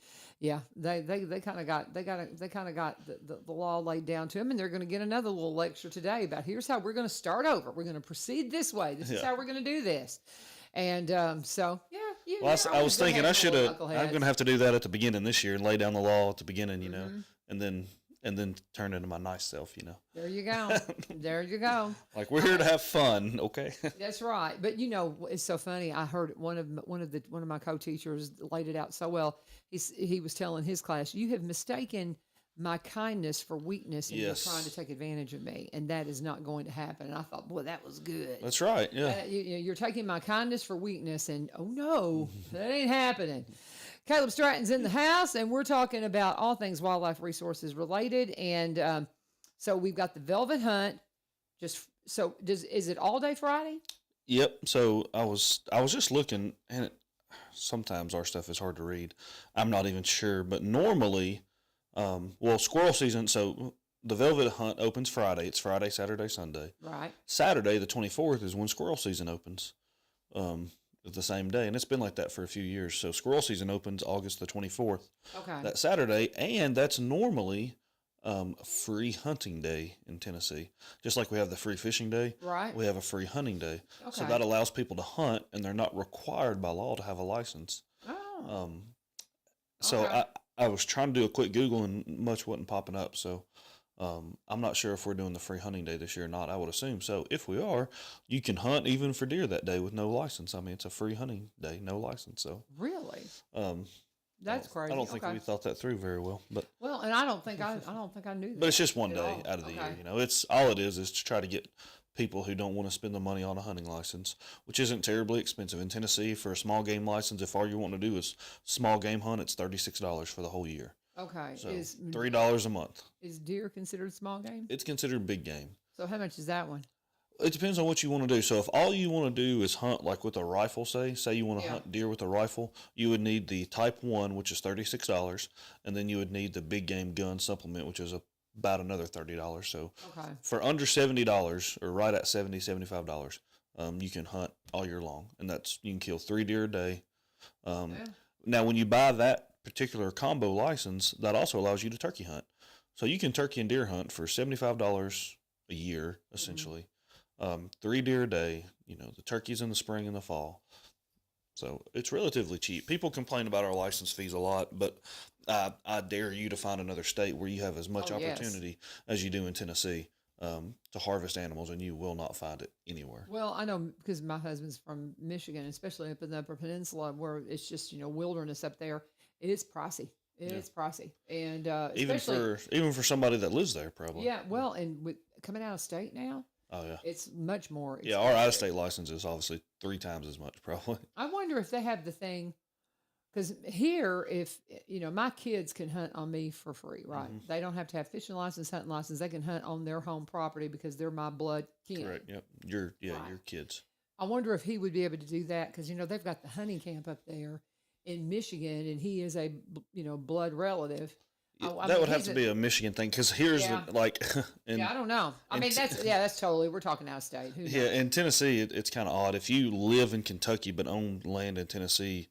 yeah, they kind of got the law laid down to them, and they're going to get another little lecture today about here's how we're going to start over. We're going to proceed this way. This is how we're going to do this, and so yeah. Well, I was thinking I should have. I'm going going to have to do that at the beginning this year and lay down the law at the beginning, and then and then turn into my nice self, There you go. There you go. Like, we're here to have fun, okay? That's right. But it's so funny. I heard one of my co-teachers laid it out so well. He was telling his class, "You have mistaken my kindness for weakness, and Yes. you're trying to take advantage of me, and that is not going to happen." And I thought, boy, that was good. That's right, yeah. You're taking my kindness for weakness, and oh no, that ain't happening. Kaleb Stratton's in the house, and we're talking about all things wildlife resources related. And so we've got the Velvet Hunt. Is it all day Friday? Yep. So I was just looking, and sometimes our stuff is hard to read. I'm not even sure, but normally, squirrel season. So the Velvet Hunt opens Friday. It's Friday, Saturday, Sunday. Right. Saturday, the 24th, is when squirrel season opens. The same day, and it's been like that for a few years. So squirrel season opens August the 24th. Okay. That Saturday, and that's normally free hunting day in Tennessee. Just like we have the free fishing day, Right. we have a free hunting day. So Okay. that allows people to hunt, and they're not required by law to have a license. Oh. So Okay. I was trying to do a quick Google, and much wasn't popping up. So I'm not sure if we're doing the free hunting day this year or not. I would assume so. If we are, you can hunt even for deer that day with no license. I mean, it's a free hunting day, no license. So Really? um, That's crazy. I don't think Okay. we thought that through very well, but Well, and I don't think I knew that. but it's just one at day all. out of the Okay. year. It's all it is to try to get people who don't want to spend the money on a hunting license, which isn't terribly expensive in Tennessee for a small game license. If all you want to do is small game hunt, it's $36 for the whole year. Okay. So Is $3 a month. is deer considered small game? It's considered big game. So how much is that one? It depends on what you want to do. So if all you want to do is hunt like with a rifle, say you want to Yeah. hunt deer with a rifle, you would need the Type 1, which is $36, and then you would need the big game gun supplement, which is about another $30. So Okay. for under $70, or right at $75, you can hunt all year long, and you can kill 3 deer a day. Yeah. Now, when you buy that particular combo license, that also allows you to turkey hunt. So you can turkey and deer hunt for $75 a year, essentially. 3 deer a day. The turkeys in the spring and the fall. So it's relatively cheap. People complain about our license fees a lot, but I dare you to find another state where you have as much Oh, yes. opportunity as you do in Tennessee to harvest animals, and you will not find it anywhere. Well, I know because my husband's from Michigan, especially up in the Upper Peninsula, where it's just wilderness up there. It is pricey. It's pricey, and Even for somebody that lives there, probably. yeah. Well, and with coming out of state now, Oh yeah. it's much more. Yeah, our out-of-state license is obviously 3 times as much, probably. I wonder if they have the thing, because here, if my kids can hunt on me for free, right? Mhm. They don't have to have fishing license, hunting license. They can hunt on their home property because they're my blood kin. Correct. Yep. Your Right. kids. I wonder if he would be able to do that because they've got the hunting camp up there in Michigan, and he is a blood relative. I That mean, would have he's to be a Michigan thing, because here's Yeah. in I don't know. I in mean, T- that's totally. We're talking out of state. Who knows? yeah, in Tennessee, it's kind of odd. If you live in Kentucky but own land in Tennessee,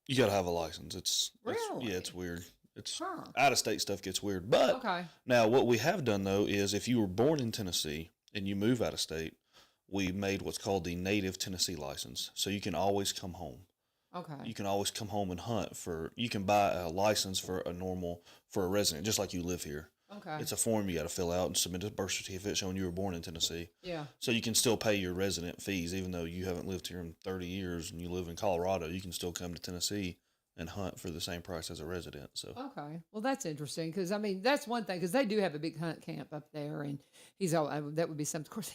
you got to have a license. Really? It's weird. It's Huh. out of state stuff gets weird. But Okay. now what we have done though is if you were born in Tennessee and you move out of state, we made what's called the native Tennessee license. So you can always come home. Okay. You can always come home and hunt you can buy a license for a resident, just like you live here. Okay. It's a form you got to fill out and submit a birth certificate showing you were born in Tennessee. Yeah. So you can still pay your resident fees, even though you haven't lived here in 30 years and you live in Colorado. You can still come to Tennessee and hunt for the same price as a resident. So Okay. Well, that's interesting because that's one thing because they do have a big hunt camp up there, and that would be something. Of course,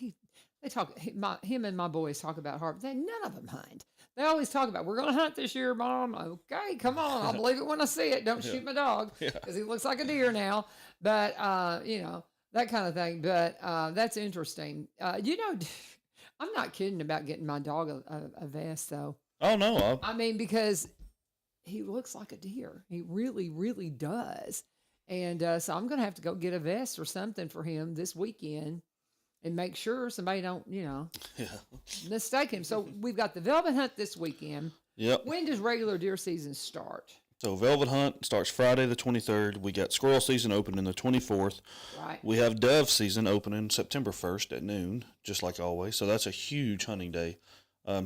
him and my boys talk about harvest. None of them hunt. They always talk about we're going to hunt this year, Mom. Okay, come on, I'll believe it when I see it. Don't shoot my dog because he looks like a deer now. But that kind of thing. But that's interesting. I'm not kidding about getting my dog a vest though. oh no, I mean, because he looks like a deer. He really, really does. And so I'm going to have to go get a vest or something for him this weekend and make sure somebody don't, yeah, mistake him. So we've got the velvet hunt this weekend. yep. When does regular deer season start? So velvet hunt starts Friday the 23rd. We got squirrel season opening the 24th. Right. We have dove season opening September 1st at noon, just like always. So that's a huge hunting day.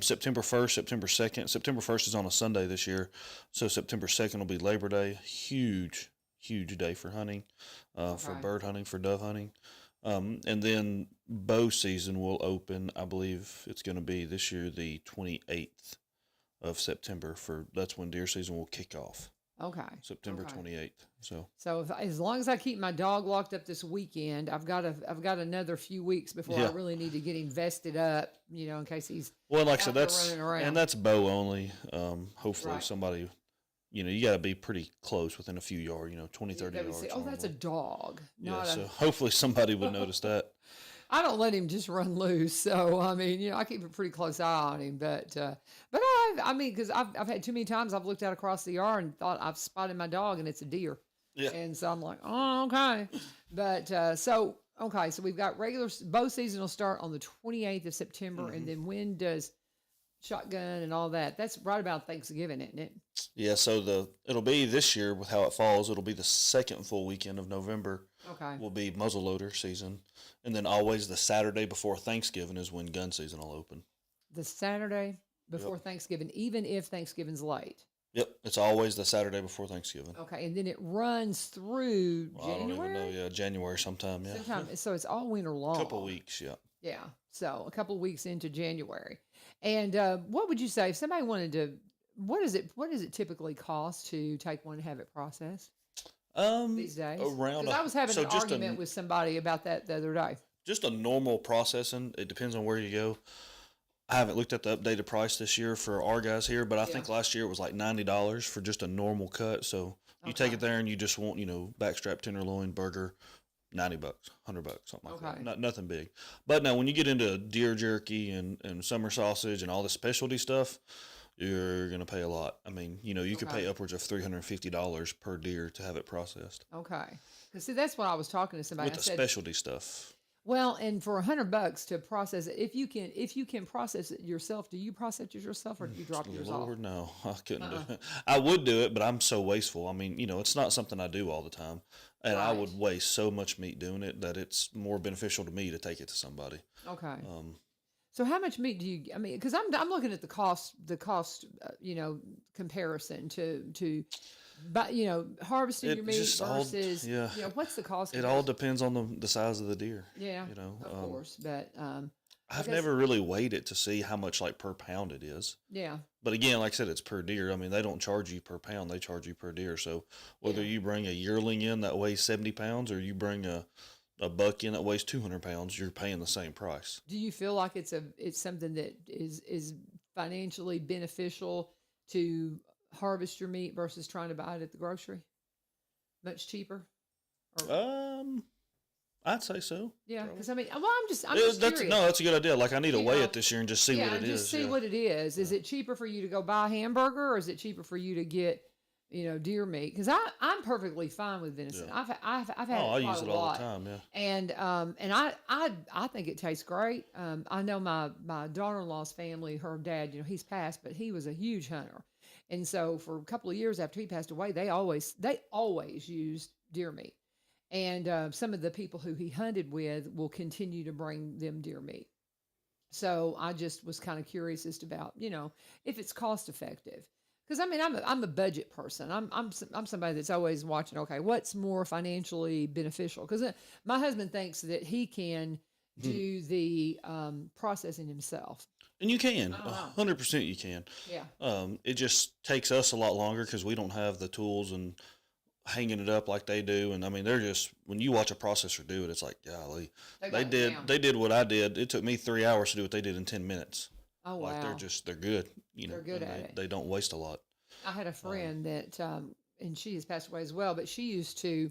September 1st, September 2nd. September 1st is on a Sunday this year, so September 2nd will be Labor Day. Huge huge day for hunting, for Okay. bird hunting, for dove hunting. And then bow season will open. I believe it's going to be this year the 28th of September. That's when deer season will kick off. Okay. September Okay. 28th. So So as long as I keep my dog locked up this weekend, I've got another few weeks before I Yeah. really need to get him vested up, in case he's well, like I out said, there running around. and that's bow only. Hopefully Right. somebody, you got to be pretty close within a few yards, 20, Yeah, 30 they would yards. say, oh, that's a normally. dog, Yeah, not so a. hopefully somebody would notice that. I don't let him just run loose. So I mean, I keep a pretty close eye on him. But I mean, because I've had too many times I've looked out across the yard and thought I've spotted my dog and it's a deer. Yeah. And so I'm like, oh, okay. But so we've got regular bow season will start on the 28th of September, Mm-hmm. and then when does shotgun and all that? That's right about Thanksgiving, isn't it? Yeah, so it'll be this year with how it falls. It'll be the second full weekend of November. Okay. Will be muzzleloader season, and then always the Saturday before Thanksgiving is when gun season will open. The Saturday before Thanksgiving, even if Thanksgiving's late. Yep, it's always the Saturday before Thanksgiving. Okay, and then it runs through Well, I don't January. even know. Yeah, January sometime. Yeah, Sometime, so it's all winter long. couple weeks. Yeah. Yeah, so a couple of weeks into January. And what would you say if somebody wanted to? What does it typically cost to take one and have it processed these days? Around Because I was having so an just argument with somebody about that the other day. just a normal processing. It depends on where you go. I haven't looked at the updated price this year for our guys here, but I think last year it was like $90 for just a normal cut. So you take it there and you just want, backstrap, tenderloin, burger, $90, $100, something like Okay. that. Nothing big. But now when you get into deer jerky and summer sausage and all the specialty stuff, you're going to pay a lot. I mean, you could Okay. pay upwards of $350 per deer to have it processed Okay, because see that's what I was talking to somebody. with I the said, specialty stuff. well, and for $100 to process it, if you can process it yourself, do you process it yourself or do you drop yours off? Lord, no, I couldn't do it. I would do it, but I'm so wasteful. I mean, it's not something I do all the time. And I Right. would waste so much meat doing it that it's more beneficial to me to take it to somebody. Okay. Um, So how much meat do you? I mean, because I'm looking at the cost, comparison to, but harvesting your It meat just all- versus, yeah. what's the cost? it all depends on the size of the deer. Yeah, of um, course, but I've guess- never really weighed it to see how much like per pound it is. yeah, But again, like I said, it's per deer. I mean, they don't charge you per pound; they charge you per deer. So whether Yeah. you bring a yearling in that weighs 70 pounds or you bring a buck in that weighs 200 pounds, you're paying the same price. do you feel like it's something that is financially beneficial to harvest your meat versus trying to buy it at the grocery? Much cheaper. I'd say so. Yeah, because I mean, well, I'm just That's curious. no, that's a good idea. Like I need to You weigh know, it this year and just see yeah, what and it just is. see yeah. what it is. Is it cheaper for you to go buy a hamburger, or is it cheaper for you to get, deer meat? Because I'm perfectly fine with venison. Yeah. I've had Oh, I it quite use a it all lot. the time. Yeah. And I think it tastes great. I know my daughter-in-law's family, her dad, he's passed, but he was a huge hunter, and so for a couple of years after he passed away, they always used deer meat. And some of the people who he hunted with will continue to bring them deer meat. So I just was kind of curious as to about, if it's cost effective. Because I mean, I'm a budget person. I'm somebody that's always watching. Okay, what's more financially beneficial? Because my husband thinks that he can do the processing himself. And you can, I don't know. 100% you can. Yeah. It just takes us a lot longer because we don't have the tools and hanging it up like they do. And I mean, they're just, when you watch a processor do it, it's like, golly, got they it did, down. they did what I did. It took me 3 hours to do what they did in 10 minutes. Oh wow. Like they're good. They're good and at it. They don't waste a lot. I had a friend that, and she has passed away as well, but she used to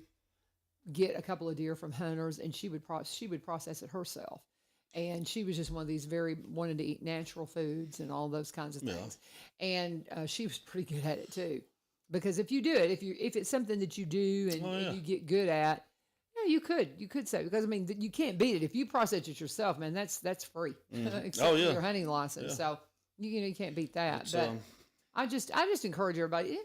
get a couple of deer from hunters, and she would process it herself. And she was just one of these wanted to eat natural foods and all those kinds of Yeah. things. And she was pretty good at it too, because if you do it, if it's something that you do and, Oh, yeah. and you get good at, you could say, because I mean you can't beat it if you process it yourself, man. That's free, except Oh, for yeah. your hunting license. Yeah. So you can't beat that. It's, but I just encourage everybody,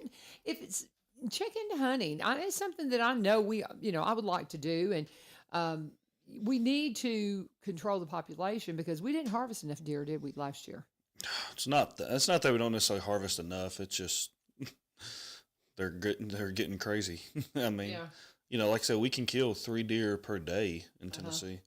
if it's, check into hunting. It's something that I know I would like to do, and we need to control the population because we didn't harvest enough deer, did we, last year? it's not that we don't necessarily harvest enough. It's just they're getting crazy. I mean, Yeah. like I said, we can kill 3 deer per day in Tennessee,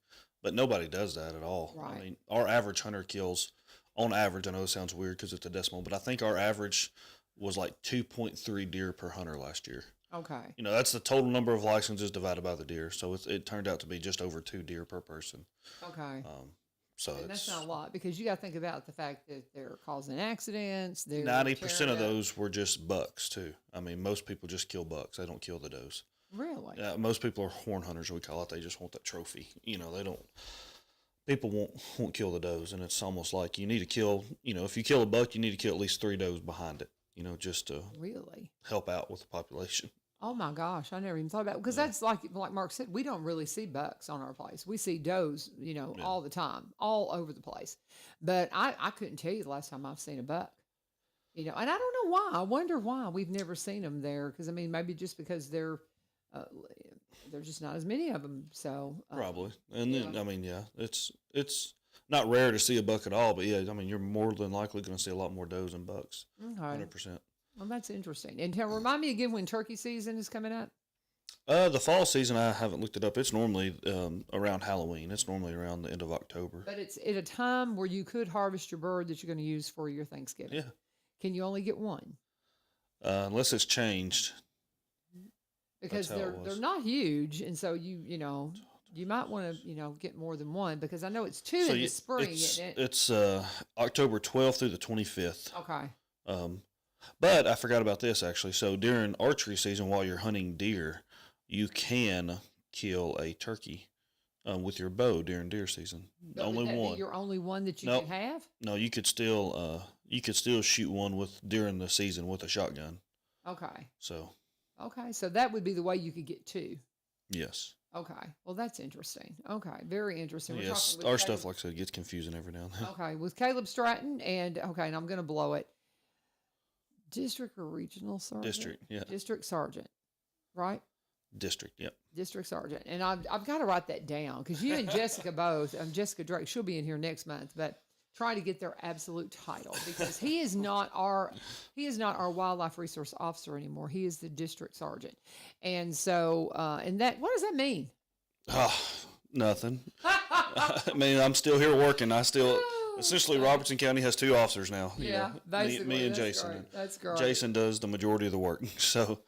but nobody does that at all. Right. I mean, our average hunter kills, on average, I know it sounds weird because it's a decimal, but I think our average was like 2.3 deer per hunter last year. Okay. That's the total number of licenses divided by the deer. So it turned out to be just over 2 deer per person. Okay. So And that's not a lot because you got to think about the fact that they're causing accidents. They're 90% tearing of up- those were just bucks too. I mean, most people just kill bucks. They don't kill the does. Really? Most people are horn hunters, we call it. They just want that trophy. They don't. People won't kill the does, and it's almost like you need to kill. If you kill a buck, you need to kill at least 3 does behind it. Just to Really? help out with the population. Oh my gosh, I never even thought about it because that's like Mark said, we don't really see bucks on our place. We see does, all the time, all over the place. But I couldn't tell you the last time I've seen a buck. And I don't know why. I wonder why we've never seen them there. Because I mean, maybe just because there's just not as many of them. So Probably, and then I mean, it's not rare to see a buck at all. But I mean, you're more than likely going to see a lot more does than bucks. Okay. 100%. Well, that's interesting. And remind me again when turkey season is coming up. The fall season, I haven't looked it up. It's normally around Halloween. It's normally around the end of October. But it's at a time where you could harvest your bird that you're going to use for your Thanksgiving. Yeah. Can you only get one? Unless it's changed. Because That's how it they're was. not huge, and so you might want to get more than one because I know it's two in the spring. Isn't it? It's October 12th through the 25th. Okay. But I forgot about this actually. So during archery season, while you're hunting deer, you can kill a turkey with your bow during deer season. But Only would that one. be your only one that you Nope. can have? No, you could still shoot one during the season with a shotgun. Okay. So So that would be the way you could get two. yes. Okay. Well, that's interesting. Okay. Very interesting. We're Yes, talking with our Kaleb- stuff, like I said, gets confusing every now and then. Okay. With Kaleb Stratton and I'm going to blow it. District or regional sergeant? District, yeah. District sergeant, right? District, yep. District sergeant. And I've got to write that down because you and Jessica both, Jessica Drake, she'll be in here next month, but try to get their absolute title because he is not our wildlife resource officer anymore. He is the district sergeant. And so, what does that mean? Nothing. I mean, I'm still here working. Essentially, Robertson County has 2 officers now. Basically. Me and That's Jason. great. That's great. Jason does the majority of the work. So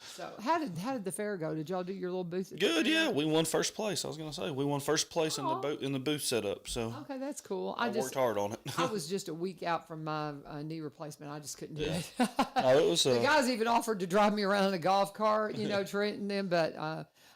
how did the fair go? Did y'all do your little booth? At the good, fair? yeah. We won first place. I was gonna say we won first place in the booth setup. So Okay, that's cool. I worked hard on it. I was just a week out from my knee replacement. I just couldn't do it. Oh, it was. The guys even offered to drive me around in a golf cart, Trent and them, but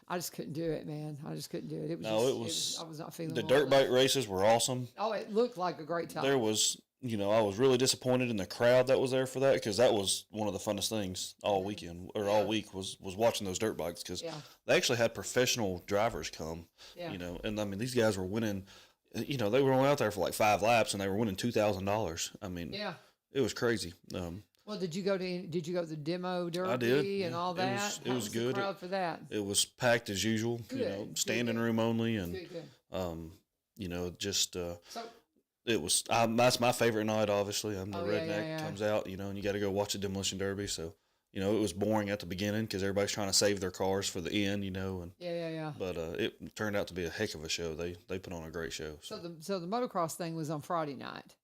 I just couldn't do it, man. I just couldn't do it. it was. I was not feeling The well dirt enough. bike races were awesome. Oh, it looked like a great time. There was. I was really disappointed in the crowd that was there for that because that was one of the funnest things all weekend or all week was watching those dirt bikes because they actually had professional drivers come, and I mean these guys were winning, they were only out there for like 5 laps and they were winning $2,000. I mean, it was crazy. Well, did you go to the demo derby I did, and all It that? was- it How was the good. crowd for that. It was packed as usual, Good, standing good. room only, and Good. just So it was. That's my favorite night. Obviously, I'm the Oh, yeah, redneck yeah. comes out, and you got to go watch the demolition derby. So, it was boring at the beginning because everybody's trying to save their cars for the end, and yeah. but it turned out to be a heck of a show. They put on a great show. So the motocross thing was on Friday night.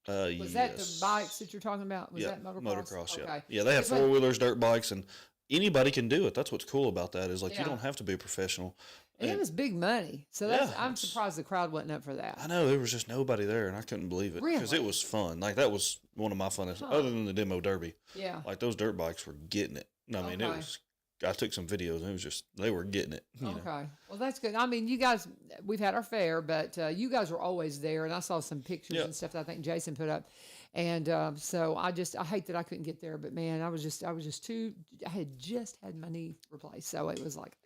Was yes. that the bikes that you're talking about? Was that motocross? Yeah, Okay. yeah. They had It's like- 4-wheelers, dirt bikes, and anybody can do it. That's what's cool about that is like Yeah. you don't have to be a professional. And it And was big money. So I'm surprised the crowd wasn't up for that. I know there was just nobody there, and I couldn't believe it because Really? it was fun. Like that was one of my funnest, other than the demo derby. Yeah. Like those dirt bikes were getting it. I mean, it Okay. was. I took some videos, and it was just they were getting it. you know. Okay. Well, that's good. I mean, you guys, we've had our fair, but you guys were always there, and I saw some pictures Yeah. and stuff that I think Jason put up, and so I hate that I couldn't get there, but man, I had just had my knee replaced, so it was like.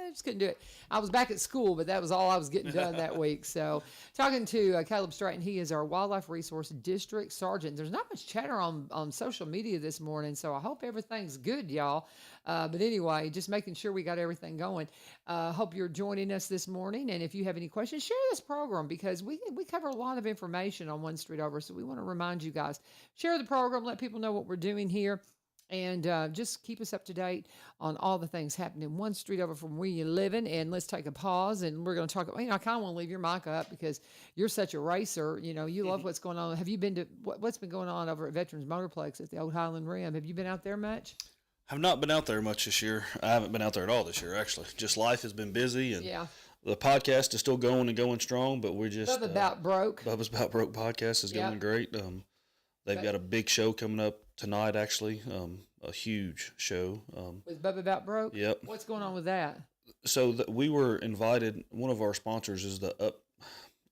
I just couldn't do it. I was back at school, but that was all I was getting done that week. So, talking to Kaleb Stratton, he is our Wildlife Resource District Sergeant. There's not much chatter on social media this morning, so I hope everything's good, y'all. But anyway, just making sure we got everything going. Hope you're joining us this morning, and if you have any questions, share this program because we cover a lot of information on One Street Over, so we want to remind you guys, share the program, let people know what we're doing here. And just keep us up to date on all the things happening one street over from where you're living. And let's take a pause, and we're going to talk. I kind of want to leave your mic up because you're such a racer. You know, you love what's going on. Have you been to what's been going on over at Veterans Motorplex at the Old Highland Rim? Have you been out there much? I've not been out there much this year. I haven't been out there at all this year, actually. Just life has been busy, and the podcast is still going and going strong, but we're just... Bubba About Broke. Bubba's About Broke podcast is going great. They've got a big show coming up tonight, actually, a huge show. With Bubba About Broke? Yep. What's going on with that? So we were invited. One of our sponsors is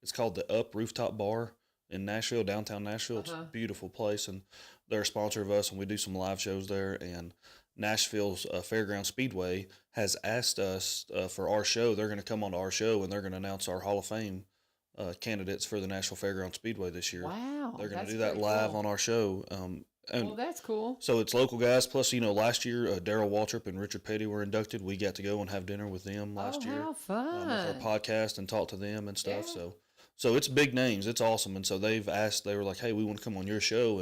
it's called the Up Rooftop Bar in Nashville, downtown Nashville. It's a beautiful place, and they're a sponsor of us, and we do some live shows there. And Nashville's Fairground Speedway has asked us for our show. They're going to come on to our show, and they're going to announce our Hall of Fame candidates for the Nashville Fairground Speedway this year. Wow. They're going to do that live on our show. Well, that's cool. So it's local guys. Plus, last year, Daryl Waltrip and Richard Petty were inducted. We got to go and have dinner with them last year. How fun. With our podcast and talk to them and stuff. Yeah. So it's big names. It's awesome. And so they were like, hey, we want to come on your show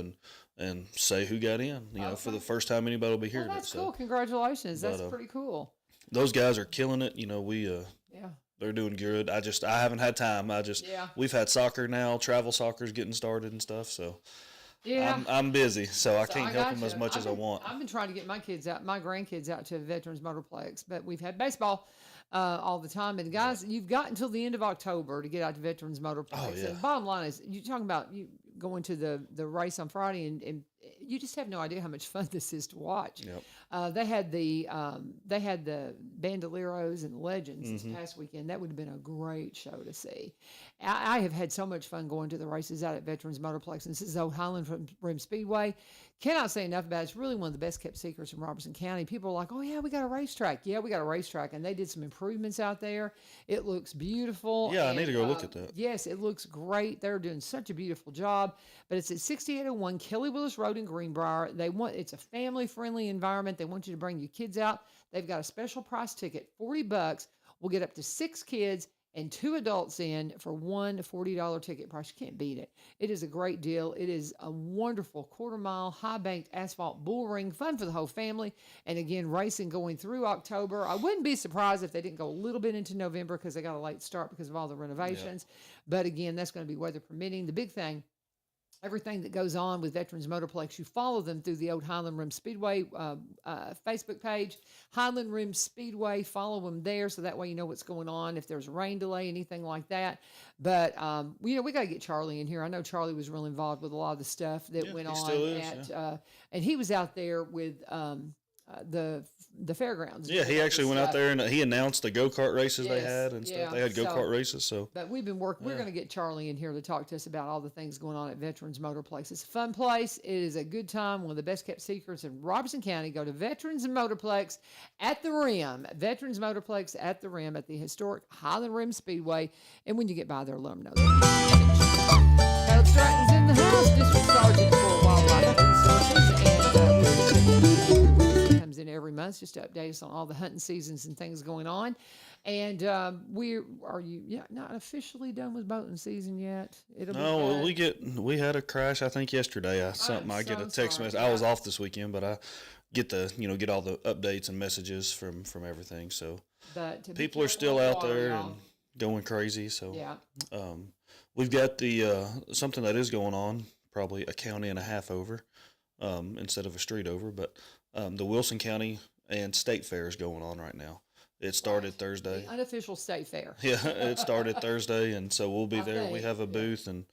and say who got in, for the first time anybody will be hearing it. That's cool. Congratulations. That's pretty cool. Those guys are killing it. They're doing good. I haven't had time. We've had soccer now. Travel soccer's getting started and stuff. So I'm busy. So I can't help them as much as I want. I've been trying to get my grandkids out to Veterans Motorplex, but we've had baseball all the time. And guys, you've got until the end of October to get out to Veterans Motorplex. Oh, yeah. And bottom line is, you're talking about you going to the race on Friday, and you just have no idea how much fun this is to watch. Yep. They had the Bandoleros and Legends this past weekend. That would have been a great show to see. I have had so much fun going to the races out at Veterans Motorplex. And this is Old Highland Rim Speedway. Cannot say enough about it. It's really one of the best kept secrets in Robertson County. People are like, oh, yeah, we got a racetrack. Yeah, we got a racetrack. And they did some improvements out there. It looks beautiful. Yeah, I need to go look at that. Yes, it looks great. They're doing such a beautiful job. But it's at 6801 Kelly Willis Road in Greenbrier. It's a family-friendly environment. They want you to bring your kids out. They've got a special price ticket, $40. We'll get up to 6 kids and 2 adults in for one $40 ticket price. You can't beat it. It is a great deal. It is a wonderful quarter-mile, high-banked asphalt bull ring, fun for the whole family. And again, racing going through October. I wouldn't be surprised if they didn't go a little bit into November because they got a late start because of all the renovations. Yeah. But again, that's going to be weather permitting. The big thing, everything that goes on with Veterans Motorplex, you follow them through the Old Highland Rim Speedway Facebook page, Highland Rim Speedway. Follow them there so that way you know what's going on, if there's a rain delay, anything like that. But, we got to get Charlie in here. I know Charlie was really involved with a lot of the stuff that went on. Still is, and he was out there with the fairgrounds. Yeah, he actually went out there and he announced the go-kart races they had and stuff. They had go-kart races. So, but we've been working. We're going to get Charlie in here to talk to us about all the things going on at Veterans Motorplex. It's a fun place. It is a good time. One of the best kept secrets in Robertson County. Go to Veterans Motorplex at the Rim. Veterans Motorplex at the Rim at the historic Highland Rim Speedway. And when you get by there, let them know. Kaleb Stratton's in the house. District Sergeant for Wildlife Resources, and comes in every month just to update us on all the hunting seasons and things going on. And not officially done with boating season yet? We had a crash I think yesterday. I get a text message. I was off this weekend, but I get get all the updates and messages from everything. So people are still out there and going crazy. So we've got the something that is going on, probably a county and a half over instead of a street over, but the Wilson County and State Fair is going on right now. It started Thursday. The unofficial state fair. Yeah, it started Thursday, and so we'll be there. We have a booth, and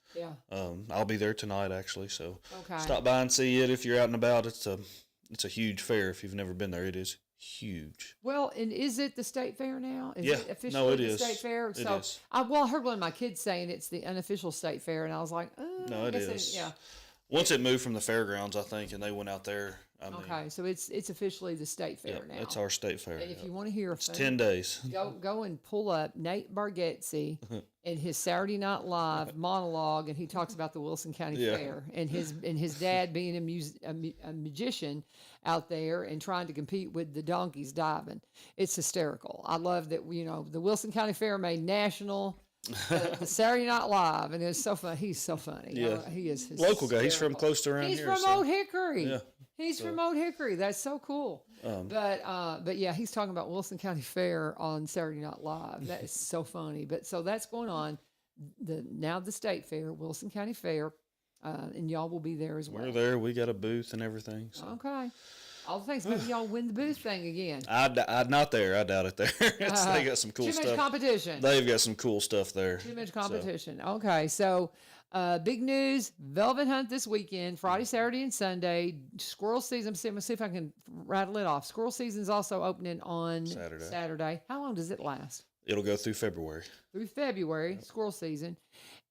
I'll be there tonight actually. So stop by and see it if you're out and about. It's a huge fair. If you've never been there, it is huge. Well, and is it the state fair now? Is it officially no, it the is. State fair? It is. I heard one of my kids saying it's the unofficial state fair, and I was like, no, it is. Once it moved from the fairgrounds, I think, and they went out there. So it's officially the state fair now. It's our state fair. And if you want to hear, it's 10 days. Go and pull up Nate Bargatze and his Saturday Night Live monologue, and he talks about the Wilson County Fair and his dad being a magician out there and trying to compete with the donkeys diving. It's hysterical. I love that. The Wilson County Fair made national. The Saturday Night Live, and it's so fun. He's so funny. Yeah, he is local guy. He's from close to around here. He's from Old Hickory. Yeah. He's from Old Hickory. That's so cool. But yeah, he's talking about Wilson County Fair on Saturday Night Live. That is so funny. But so that's going on. The state fair, Wilson County Fair, and y'all will be there as well. We're there. We got a booth and everything. So. Okay. All the things. Maybe y'all win the booth thing again. I'm not there. I doubt it there. They got some cool Too stuff. much competition. They've got some cool stuff there. Too much competition. So. Okay, so big news, velvet hunt this weekend, Friday, Saturday, and Sunday. Squirrel season, I'm going to see if I can rattle it off. Squirrel season's also opening on Saturday. How long does it last? It'll go through February. Through February, squirrel season.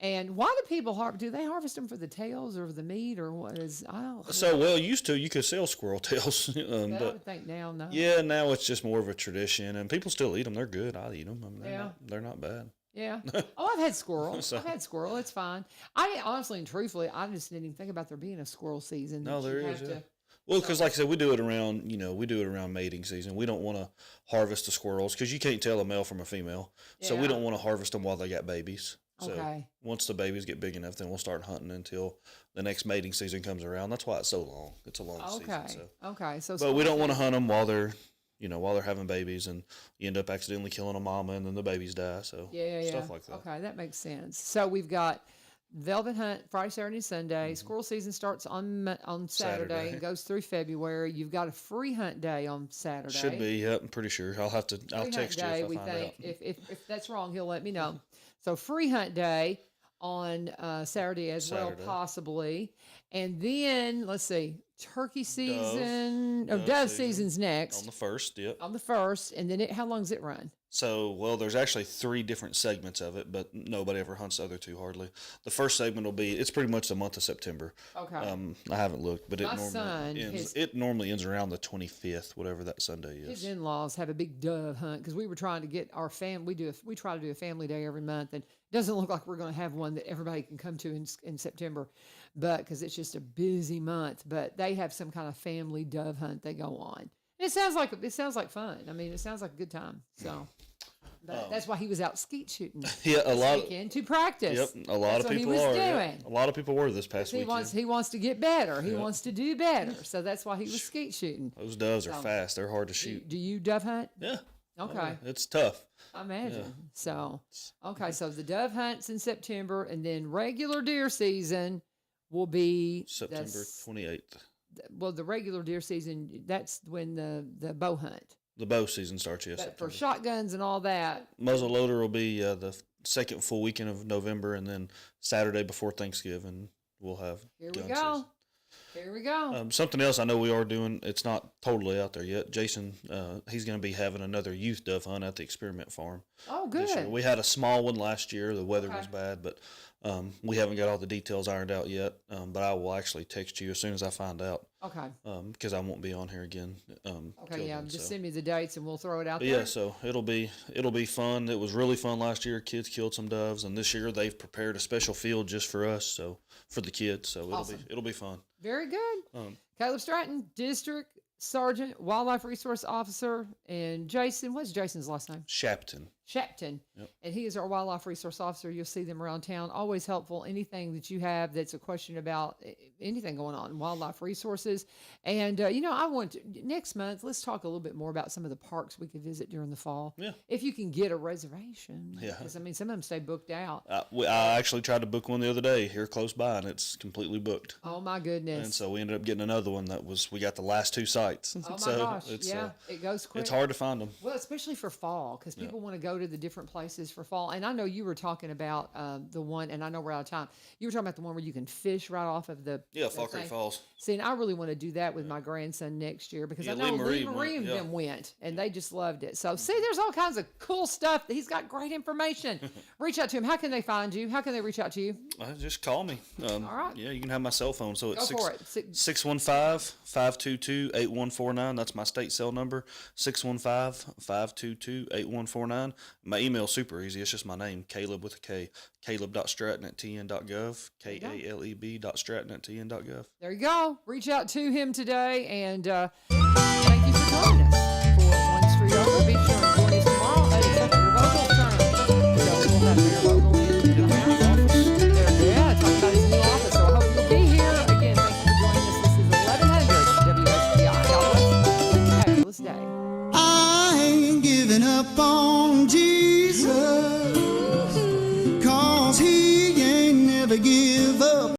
And why do people do they harvest them for the tails or the meat or what is, I don't know. So, well, used to, you could sell squirrel tails. But I would think now, no. Yeah, now it's just more of a tradition, and people still eat them. They're good. I eat them. I mean, they're not bad. Yeah. Oh, I've had squirrel. I've had squirrel. It's fine. I honestly and truthfully, I just didn't even think about there being a squirrel season. No, there is. Yeah. Well, because like I said, we do it around mating season. We don't want to harvest the squirrels because you can't tell a male from a female. So we don't want to harvest them while they got babies. So once the babies get big enough, then we'll start hunting until the next mating season comes around. That's why it's so long. It's a long season. So. Okay. So, but we don't want to hunt them while they're having babies, and you end up accidentally killing a mama, and then the babies die. So stuff like that. Okay, that makes sense. So we've got velvet hunt Friday, Saturday, Sunday. Squirrel season starts on Saturday and goes through February. You've got a free hunt day on Saturday. Should be. Yep, I'm pretty sure. I'll text you if I find out. If that's wrong, he'll let me know. So free hunt day on Saturday as well, possibly. And then let's see, turkey season. Dove season's next on the 1st. Yep. On the 1st, and then how long does it run? So, well, there's actually 3 different segments of it, but nobody ever hunts the other 2 hardly. The first segment it's pretty much the month of September. Okay. I haven't looked, but it normally ends around the 25th, whatever that Sunday is. His in-laws have a big dove hunt because we were trying to get our family. We try to do a family day every month, and it doesn't look like we're going to have one that everybody can come to in September, but because it's just a busy month. But they have some kind of family dove hunt they go on. It sounds like fun. I mean, it sounds like a good time. So that's why he was out skeet shooting. Yeah, weekend to practice. Yep, a lot of people are. Yeah. A lot of people were this past weekend. He wants to get better. He wants to do better. So that's why he was skeet shooting. Those doves are fast. They're hard to shoot. Do you dove hunt? Yeah. Okay. It's tough. I imagine. Yeah. So, okay. So the dove hunt's in September, and then regular deer season will be September 28th. Well, the regular deer season, that's when the bow hunt. The bow season starts, yes. But for shotguns and all that. Muzzle loader will be the second full weekend of November, and then Saturday before Thanksgiving, we'll have Here we go. Something else I know we are doing, it's not totally out there yet. Jason, he's going to be having another youth dove hunt at the experiment farm. Oh, good. We had a small one last year. The weather was bad, but we haven't got all the details ironed out yet. But I will actually text you as soon as I find out. Okay. Because I won't be on here again. Just send me the dates and we'll throw it out there. Yeah, so it'll be fun. It was really fun last year. Kids killed some doves, and this year they've prepared a special field just for us, so for the kids. So it'll be fun. Very good. Kaleb Stratton, District Sergeant, Wildlife Resource Officer, and Jason. What's Jason's last name? Shapton. Yep. And he is our Wildlife Resource Officer. You'll see them around town. Always helpful. Anything that you have that's a question about anything going on in wildlife resources. And, I want to, next month, let's talk a little bit more about some of the parks we could visit during the fall. Yeah. If you can get a reservation. Yeah. Because, some of them stay booked out. I actually tried to book one the other day here close by, and it's completely booked. Oh, my goodness. And so we ended up getting another one we got the last 2 sites. Oh, my gosh. It goes quick. It's hard to find them. Well, especially for fall, because people want to go to the different places for fall. And I know you were talking about the one, and I know we're out of time. You were talking about the one where you can fish right off of the Fall Creek Falls. See, and I really want to do that with my grandson next year because I know Lee Marie and them went, and they just loved it. So, see, there's all kinds of cool stuff. He's got great information. Reach out to him. How can they find you? How can they reach out to you? Just call me. All right. Yeah, you can have my cell phone. So it's 615-522-8149. That's my state cell number, 615-522-8149. My email's super easy. It's just my name, Kaleb with a K, Kaleb.stratton@tn.gov, Kaleb.stratton@tn.gov. There you go. Reach out to him today, and thank you for joining us for One Street Over. Be sure and